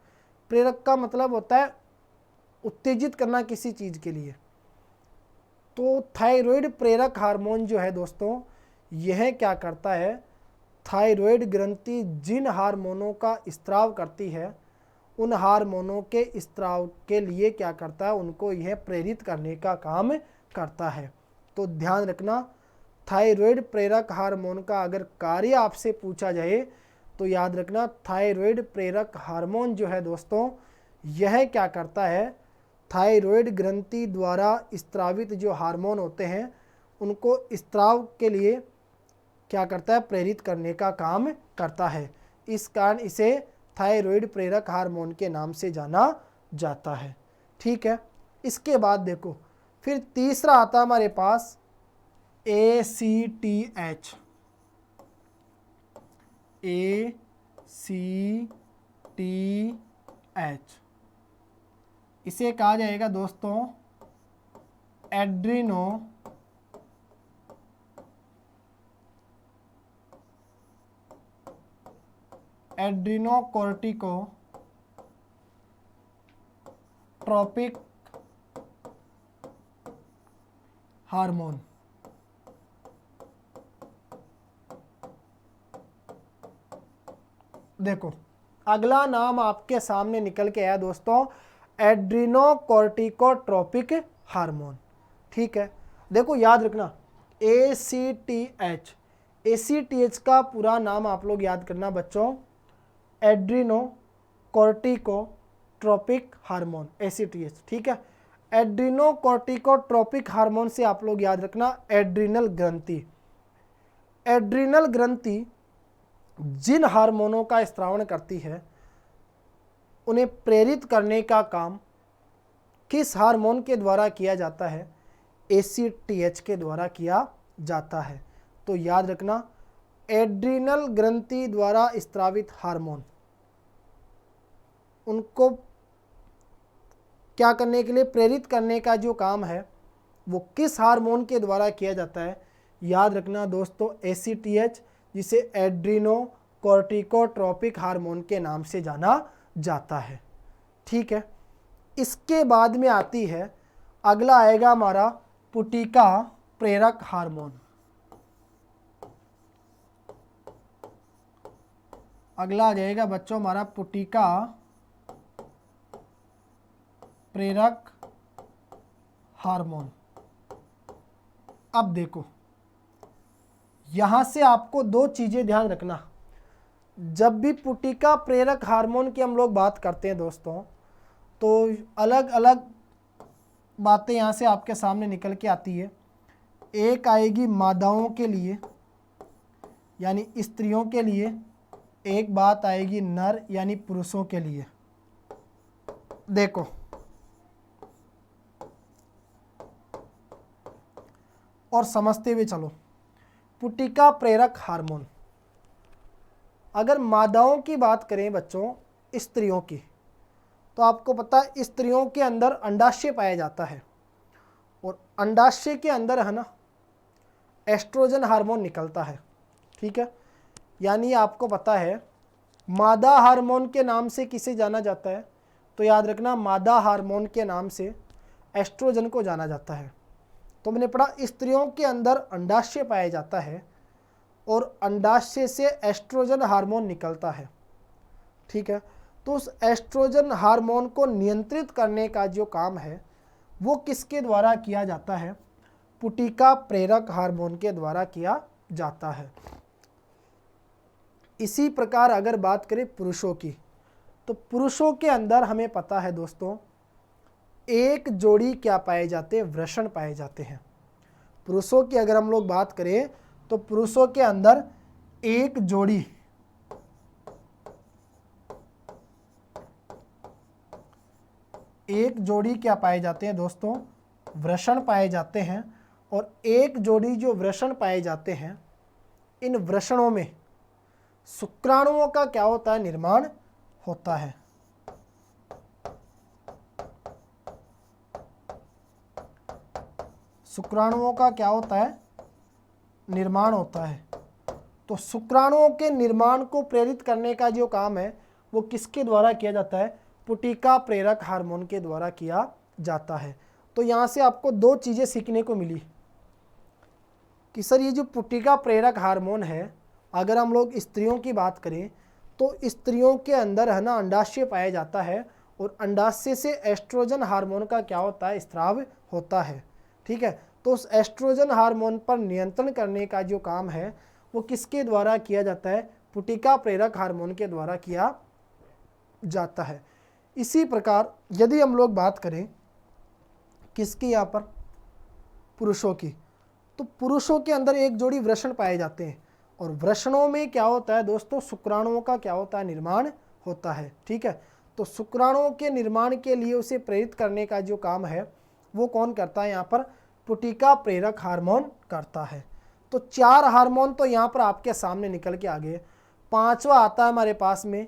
प्रेरक का मतलब होता है उत्तेजित करना किसी चीज़ के लिए। तो थायराइड प्रेरक हार्मोन जो है दोस्तों, यह क्या करता है? थायराइड ग्रंथि जिन हार्मोनों का स्त्राव करती है, उन हार्मोनों के स्त्राव के लिए क्या करता है? उनको यह प्रेरित करने का काम करता है। तो ध्यान रखना, थायराइड प्रेरक हार्मोन का अगर कार्य आपसे पूछा जाए तो याद रखना, थायराइड प्रेरक हार्मोन जो है दोस्तों, यह क्या करता है? थायराइड ग्रंथि द्वारा स्त्रावित जो हार्मोन होते हैं उनको स्त्राव के लिए क्या करता है? प्रेरित करने का काम करता है। इस कारण इसे थायराइड प्रेरक हार्मोन के नाम से जाना जाता है। ठीक है, इसके बाद देखो फिर तीसरा आता है हमारे पास ACTH। इसे कहा जाएगा दोस्तों एड्रीनोकोर्टिकोट्रोपिक हार्मोन। देखो अगला नाम आपके सामने निकल के आया दोस्तों, एड्रीनोकोर्टिकोट्रोपिक हार्मोन। ठीक है, देखो याद रखना ACTH, ACTH का पूरा नाम आप लोग याद करना बच्चों, एड्रीनोकोर्टिकोट्रोपिक हार्मोन, ACTH। ठीक है, एड्रीनोकोर्टिकोट्रोपिक हार्मोन से आप लोग याद रखना एड्रीनल ग्रंथि। एड्रीनल ग्रंथि जिन हार्मोनों का स्रावण करती है उन्हें प्रेरित करने का काम किस हार्मोन के द्वारा किया जाता है? ACTH के द्वारा किया जाता है। तो याद रखना एड्रीनल ग्रंथि द्वारा स्रावित हार्मोन, उनको क्या करने के लिए, प्रेरित करने का जो काम है वो किस हार्मोन के द्वारा किया जाता है? याद रखना दोस्तों ACTH, जिसे एड्रीनोकोर्टिकोट्रोपिक हार्मोन के नाम से जाना जाता है। ठीक है, इसके बाद में आती है, अगला आएगा हमारा पुटिका प्रेरक हार्मोन। अगला आ जाएगा बच्चों हमारा पुटिका प्रेरक हार्मोन। अब देखो यहां से आपको दो चीजें ध्यान रखना, जब भी पुटिका प्रेरक हार्मोन की हम लोग बात करते हैं दोस्तों, तो अलग अलग बातें यहां से आपके सामने निकल के आती है। एक आएगी मादाओं के लिए यानी स्त्रियों के लिए, एक बात आएगी नर यानी पुरुषों के लिए। देखो और समझते हुए चलो, पुटिका प्रेरक हार्मोन, अगर मादाओं की बात करें बच्चों, स्त्रियों की, तो आपको पता है स्त्रियों के अंदर अंडाशय पाया जाता है और अंडाशय के अंदर है ना एस्ट्रोजन हार्मोन निकलता है। ठीक है, यानी आपको पता है मादा हार्मोन के नाम से किसे जाना जाता है? तो याद रखना मादा हार्मोन के नाम से एस्ट्रोजन को जाना जाता है। तो मैंने पढ़ा स्त्रियों के अंदर अंडाशय पाया जाता है और अंडाशय से एस्ट्रोजन हार्मोन निकलता है। ठीक है, तो उस एस्ट्रोजन हार्मोन को नियंत्रित करने का जो काम है वो किसके द्वारा किया जाता है? पुटिका प्रेरक हार्मोन के द्वारा किया जाता है। इसी प्रकार अगर बात करें पुरुषों की, तो पुरुषों के अंदर हमें पता है दोस्तों एक जोड़ी क्या पाए जाते हैं? वृषण पाए जाते हैं। पुरुषों की अगर हम लोग बात करें तो पुरुषों के अंदर एक जोड़ी क्या पाए जाते हैं दोस्तों? वृषण पाए जाते हैं। और एक जोड़ी जो वृषण पाए जाते हैं, इन वृषणों में शुक्राणुओं का क्या होता है? निर्माण होता है। शुक्राणुओं का क्या होता है? निर्माण होता है। तो शुक्राणुओं के निर्माण को प्रेरित करने का जो काम है वो किसके द्वारा किया जाता है? पुटिका प्रेरक हार्मोन के द्वारा किया जाता है। तो यहाँ से आपको दो चीज़ें सीखने को मिली कि सर ये जो पुटिका प्रेरक हार्मोन है, अगर हम लोग स्त्रियों की बात करें तो स्त्रियों के अंदर है ना अंडाशय पाया जाता है और अंडाशय से एस्ट्रोजन हार्मोन का क्या होता है? स्राव होता है। ठीक है, तो उस एस्ट्रोजन हार्मोन पर नियंत्रण करने का जो काम है वो किसके द्वारा किया जाता है? पुटिका प्रेरक हार्मोन के द्वारा किया जाता है। इसी प्रकार यदि हम लोग बात करें किसकी, यहाँ पर पुरुषों की, तो पुरुषों के अंदर एक जोड़ी वृषण पाए जाते हैं और वृषणों में क्या होता है दोस्तों? शुक्राणुओं का क्या होता है? निर्माण होता है। ठीक है, तो शुक्राणुओं के निर्माण के लिए उसे प्रेरित करने का जो काम है वो कौन करता है? यहाँ पर पुटिका प्रेरक हार्मोन करता है। तो 4 हार्मोन तो यहाँ पर आपके सामने निकल के आ गए। 5वां आता है हमारे पास में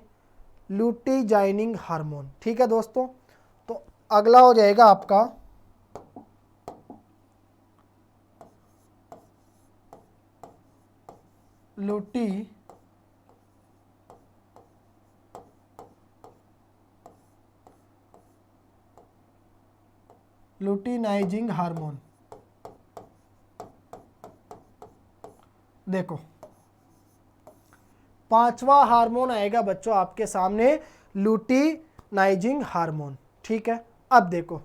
लुटिजाइनिंग हार्मोन। ठीक है दोस्तों, तो अगला हो जाएगा आपका लुटिनाइजिंग हार्मोन। देखो पांचवा हार्मोन आएगा बच्चों आपके सामने लुटिनाइजिंग हार्मोन। ठीक है, अब देखो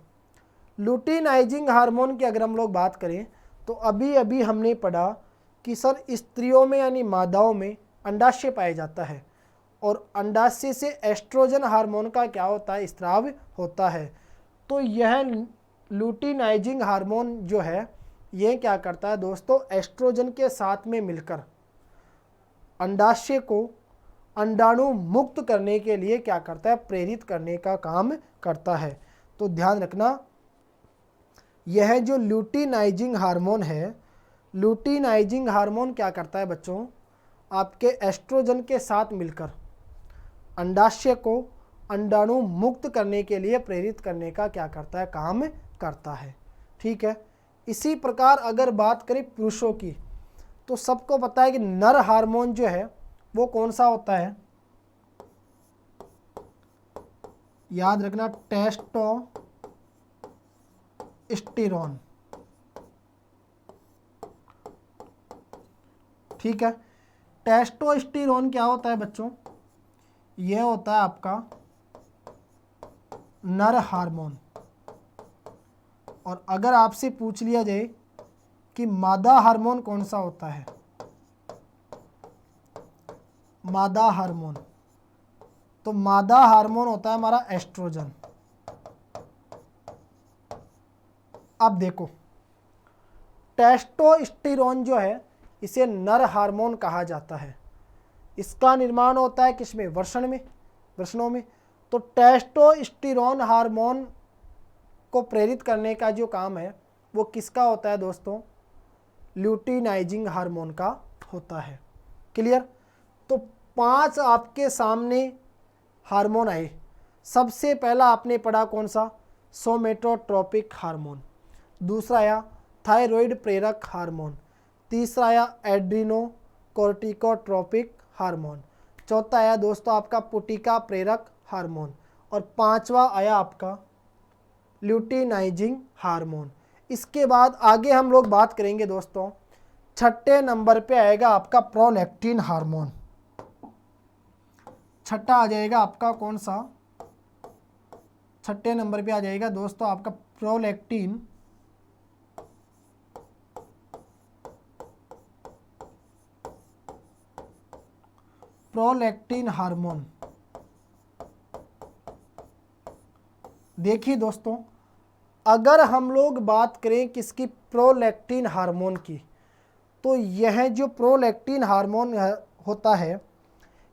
लुटिनाइजिंग हार्मोन की अगर हम लोग बात करें तो अभी अभी हमने पढ़ा कि सर स्त्रियों में यानी मादाओं में अंडाशय पाया जाता है और अंडाशय से एस्ट्रोजन हार्मोन का क्या होता है, स्राव होता है। तो यह लुटिनाइजिंग हार्मोन जो है ये क्या करता है दोस्तों, एस्ट्रोजन के साथ में मिलकर अंडाशय को अंडाणु मुक्त करने के लिए क्या करता है, प्रेरित करने का काम करता है। तो ध्यान रखना यह जो लुटिनाइजिंग हार्मोन है, लुटिनाइजिंग हार्मोन क्या करता है बच्चों, आपके एस्ट्रोजन के साथ मिलकर अंडाशय को अंडाणु मुक्त करने के लिए प्रेरित करने का क्या करता है, काम करता है। ठीक है, इसी प्रकार अगर बात करें पुरुषों की तो सबको पता है कि नर हार्मोन जो है वो कौन सा होता है, याद रखना टेस्टोस्टेरोन। ठीक है, टेस्टोस्टेरोन क्या होता है बच्चों, यह होता है आपका नर हार्मोन। और अगर आपसे पूछ लिया जाए कि मादा हार्मोन कौन सा होता है, मादा हार्मोन, तो मादा हार्मोन होता है हमारा एस्ट्रोजन। अब देखो टेस्टोस्टेरोन जो है इसे नर हार्मोन कहा जाता है। इसका निर्माण होता है किसमें, वृषणों में। तो टेस्टोस्टेरोन हार्मोन को प्रेरित करने का जो काम है वो किसका होता है दोस्तों, लुटिनाइजिंग हार्मोन का होता है। क्लियर। तो 5 आपके सामने हार्मोन आए। सबसे पहला आपने पढ़ा कौन सा, सोमेटोट्रोपिक हार्मोन। दूसरा आया थायराइड प्रेरक हार्मोन। तीसरा आया एड्रीनोकोर्टिकोट्रोपिक हार्मोन। चौथा आया दोस्तों आपका पुटिका प्रेरक हार्मोन। और 5वां आया आपका लुटिनाइजिंग हार्मोन। इसके बाद आगे हम लोग बात करेंगे दोस्तों, 6ठे नंबर पे आएगा आपका प्रोलैक्टिन हार्मोन। छठा आ जाएगा आपका कौन सा, 6ठे नंबर पे आ जाएगा दोस्तों आपका प्रोलैक्टिन हार्मोन। देखिए दोस्तों अगर हम लोग बात करें किसकी, प्रोलैक्टिन हार्मोन की, तो यह जो प्रोलैक्टिन हार्मोन होता है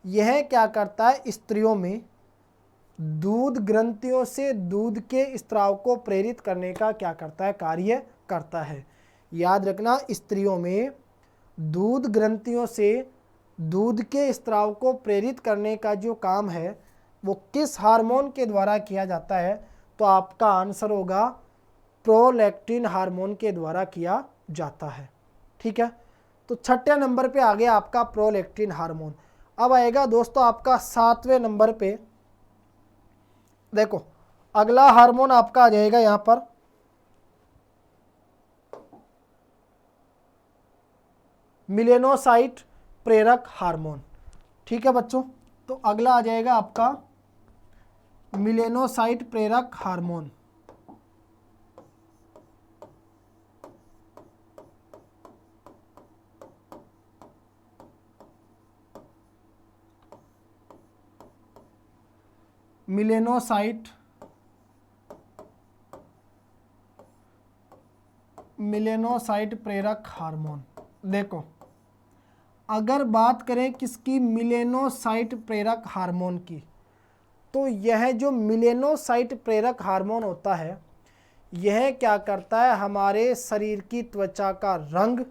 यह क्या करता है, स्त्रियों में दूध ग्रंथियों से दूध के स्राव को प्रेरित करने का क्या करता है, कार्य करता है। याद रखना स्त्रियों में दूध ग्रंथियों से दूध के स्राव को प्रेरित करने का जो काम है वो किस हार्मोन के द्वारा किया जाता है, तो आपका आंसर होगा प्रोलैक्टिन हार्मोन के द्वारा किया जाता है। ठीक है, तो 6ठे नंबर पे आ गया आपका प्रोलैक्टिन हार्मोन। अब आएगा दोस्तों आपका 7वें नंबर पे, देखो अगला हार्मोन आपका आ जाएगा यहाँ पर मिलेनोसाइट प्रेरक हार्मोन। ठीक है बच्चों, तो अगला आ जाएगा आपका मिलेनोसाइट प्रेरक हार्मोन। मिलेनोसाइट प्रेरक हार्मोन। देखो अगर बात करें किसकी, मिलेनोसाइट प्रेरक हार्मोन की, तो यह जो मिलेनोसाइट प्रेरक हार्मोन होता है यह क्या करता है, हमारे शरीर की त्वचा का रंग,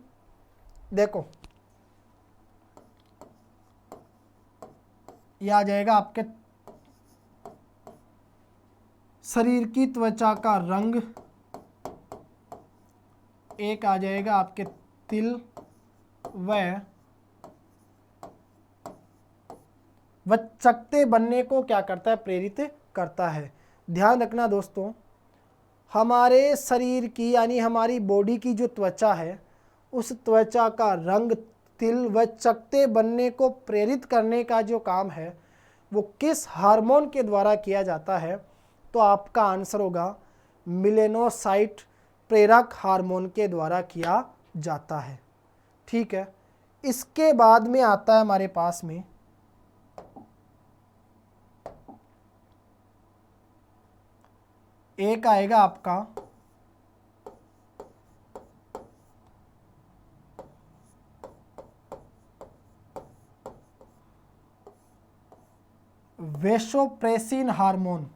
देखो यह आ जाएगा आपके शरीर की त्वचा का रंग, एक आ जाएगा आपके तिल व वचकते बनने को क्या करता है, प्रेरित करता है। ध्यान रखना दोस्तों, हमारे शरीर की यानी हमारी बॉडी की जो त्वचा है, उस त्वचा का रंग, तिल व चकते बनने को प्रेरित करने का जो काम है वो किस हार्मोन के द्वारा किया जाता है, तो आपका आंसर होगा मेलेनोसाइट प्रेरक हार्मोन के द्वारा किया जाता है। ठीक है, इसके बाद में आता है हमारे पास में एक आएगा आपका वेसोप्रेसिन हार्मोन।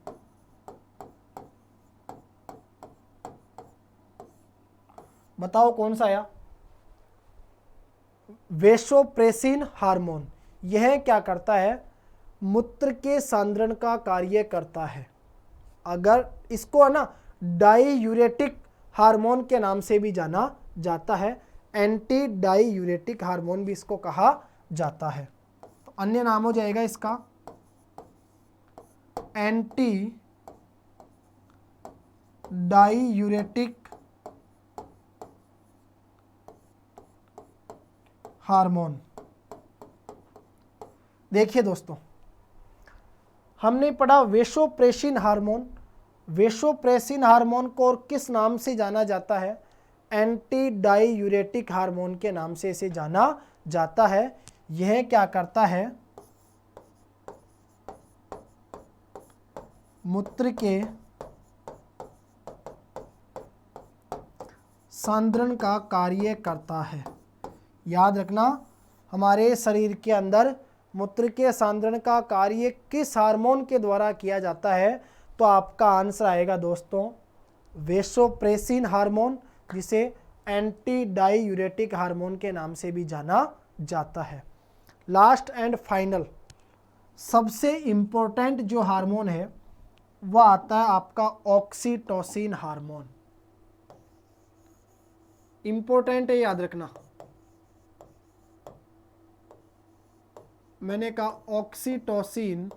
बताओ कौन सा आया, वेसोप्रेसिन हार्मोन। यह क्या करता है, मूत्र के सांद्रण का कार्य करता है। अगर इसको है ना डाईयूरेटिक हार्मोन के नाम से भी जाना जाता है, एंटी डाईयूरेटिक हार्मोन भी इसको कहा जाता है। तो अन्य नाम हो जाएगा इसका एंटी डाईयूरेटिक हार्मोन। देखिए दोस्तों, हमने पढ़ा वेसोप्रेसिन हार्मोन। वेसोप्रेसिन हार्मोन को और किस नाम से जाना जाता है, एंटी डाईयूरेटिक हार्मोन के नाम से इसे जाना जाता है। यह क्या करता है, मूत्र के सांद्रण का कार्य करता है। याद रखना, हमारे शरीर के अंदर मूत्र के सांद्रण का कार्य किस हार्मोन के द्वारा किया जाता है, तो आपका आंसर आएगा दोस्तों वेसोप्रेसिन हार्मोन, जिसे एंटी डाईयूरेटिक हार्मोन के नाम से भी जाना जाता है। लास्ट एंड फाइनल सबसे इम्पोर्टेंट जो हार्मोन है वह आता है आपका ऑक्सीटोसिन हार्मोन। इम्पोर्टेंट है, याद रखना। मैंने कहा ऑक्सीटोसिन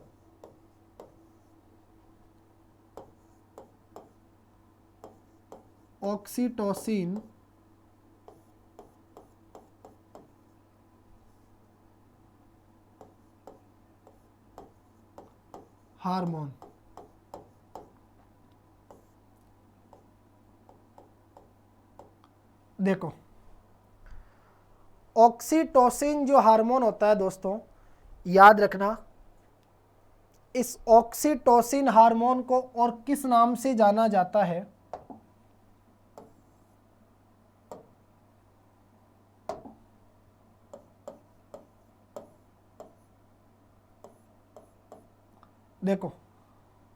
हार्मोन। देखो, ऑक्सीटोसिन जो हार्मोन होता है दोस्तों, याद रखना, इस ऑक्सीटोसिन हार्मोन को और किस नाम से जाना जाता है, देखो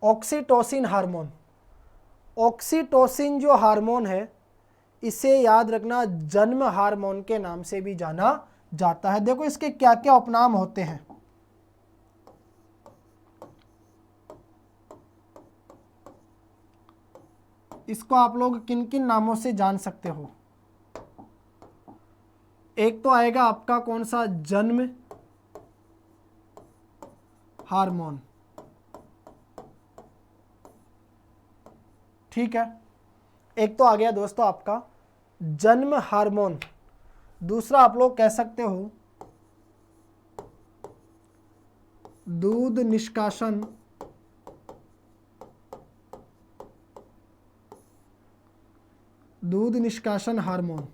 ऑक्सीटोसिन हार्मोन, ऑक्सीटोसिन जो हार्मोन है इसे याद रखना जन्म हार्मोन के नाम से भी जाना जाता है। देखो इसके क्या क्या उपनाम होते हैं। इसको आप लोग किन किन नामों से जान सकते हो। एक तो आएगा आपका कौन सा, जन्म हार्मोन। ठीक है, एक तो आ गया दोस्तों आपका जन्म हार्मोन। दूसरा आप लोग कह सकते हो दूध निष्कासन हार्मोन।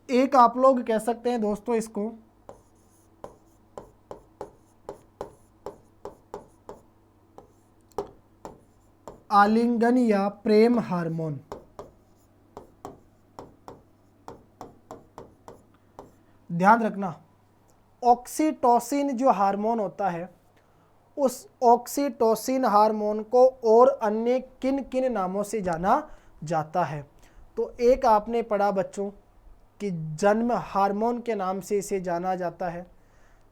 एक आप लोग कह सकते हैं दोस्तों इसको आलिंगन या प्रेम हार्मोन। ध्यान रखना, ऑक्सीटोसिन जो हार्मोन होता है, उस ऑक्सीटोसिन हार्मोन को और अन्य किन किन नामों से जाना जाता है। तो एक आपने पढ़ा बच्चों कि जन्म हार्मोन के नाम से इसे जाना जाता है,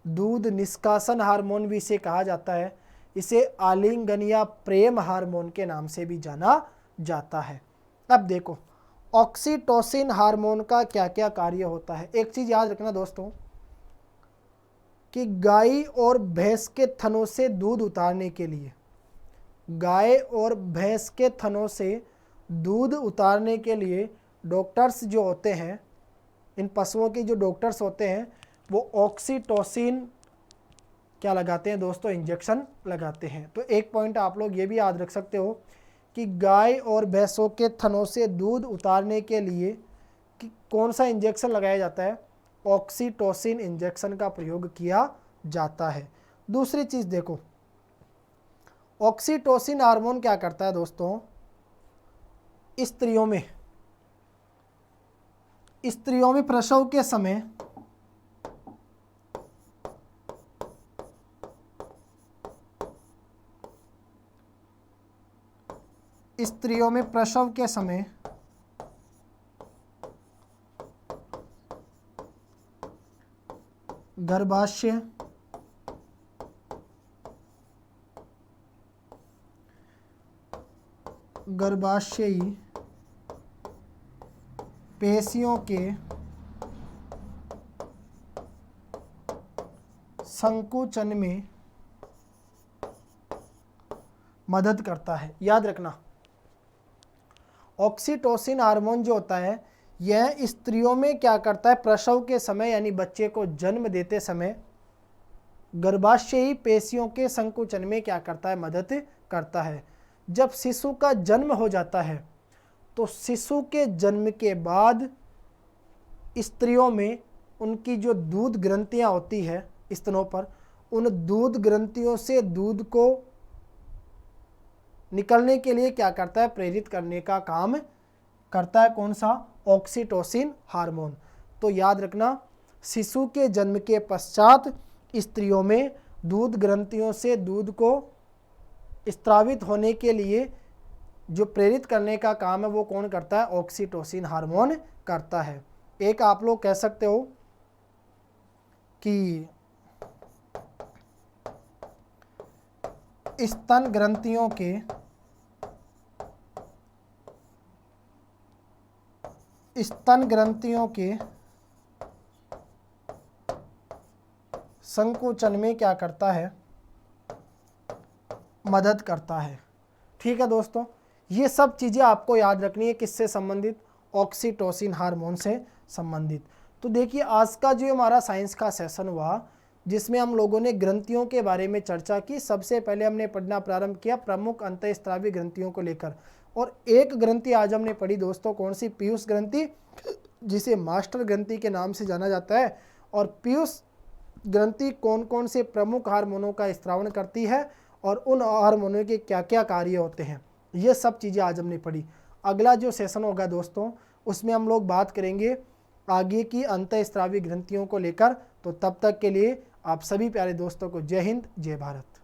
दूध निष्कासन हार्मोन भी इसे कहा जाता है, इसे आलिंगन या प्रेम हार्मोन के नाम से भी जाना जाता है। अब देखो ऑक्सीटोसिन हार्मोन का क्या क्या कार्य होता है। एक चीज़ याद रखना दोस्तों, कि गाय और भैंस के थनों से दूध उतारने के लिए, गाय और भैंस के थनों से दूध उतारने के लिए डॉक्टर्स जो होते हैं, इन पशुओं के जो डॉक्टर्स होते हैं वो ऑक्सीटोसिन क्या लगाते हैं दोस्तों, इंजेक्शन लगाते हैं। तो एक पॉइंट आप लोग ये भी याद रख सकते हो कि गाय और भैंसों के थनों से दूध उतारने के लिए कि कौन सा इंजेक्शन लगाया जाता है, ऑक्सीटोसिन इंजेक्शन का प्रयोग किया जाता है। दूसरी चीज़ देखो, ऑक्सीटोसिन हार्मोन क्या करता है दोस्तों, स्त्रियों में प्रसव के समय गर्भाशयी पेशियों के संकुचन में मदद करता है। याद रखना, ऑक्सीटोसिन हार्मोन जो होता है यह स्त्रियों में क्या करता है, प्रसव के समय यानी बच्चे को जन्म देते समय गर्भाशयी पेशियों के संकुचन में क्या करता है, मदद करता है। जब शिशु का जन्म हो जाता है तो शिशु के जन्म के बाद स्त्रियों में उनकी जो दूध ग्रंथियां होती है स्तनों पर, उन दूध ग्रंथियों से दूध को निकलने के लिए क्या करता है, प्रेरित करने का काम करता है। कौन सा, ऑक्सीटोसिन हार्मोन। तो याद रखना, शिशु के जन्म के पश्चात स्त्रियों में दूध ग्रंथियों से दूध को स्त्रावित होने के लिए जो प्रेरित करने का काम है वो कौन करता है, ऑक्सीटोसिन हार्मोन करता है। एक आप लोग कह सकते हो कि स्तन ग्रंथियों के संकुचन में क्या करता है, मदद करता है। ठीक है दोस्तों, ये सब चीज़ें आपको याद रखनी है, किससे संबंधित, ऑक्सीटोसिन हार्मोन से संबंधित। तो देखिए आज का जो हमारा साइंस का सेशन हुआ जिसमें हम लोगों ने ग्रंथियों के बारे में चर्चा की। सबसे पहले हमने पढ़ना प्रारंभ किया प्रमुख अंतःस्रावी ग्रंथियों को लेकर, और एक ग्रंथि आज हमने पढ़ी दोस्तों, कौन सी, पीयूष ग्रंथि, जिसे मास्टर ग्रंथि के नाम से जाना जाता है। और पीयूष ग्रंथि कौन कौन से प्रमुख हार्मोनों का स्त्रावण करती है और उन हार्मोनों के क्या क्या कार्य होते हैं, ये सब चीज़ें आज हमने पढ़ी। अगला जो सेशन होगा दोस्तों उसमें हम लोग बात करेंगे आगे की अंतःस्रावी ग्रंथियों को लेकर। तो तब तक के लिए आप सभी प्यारे दोस्तों को जय हिंद, जय भारत।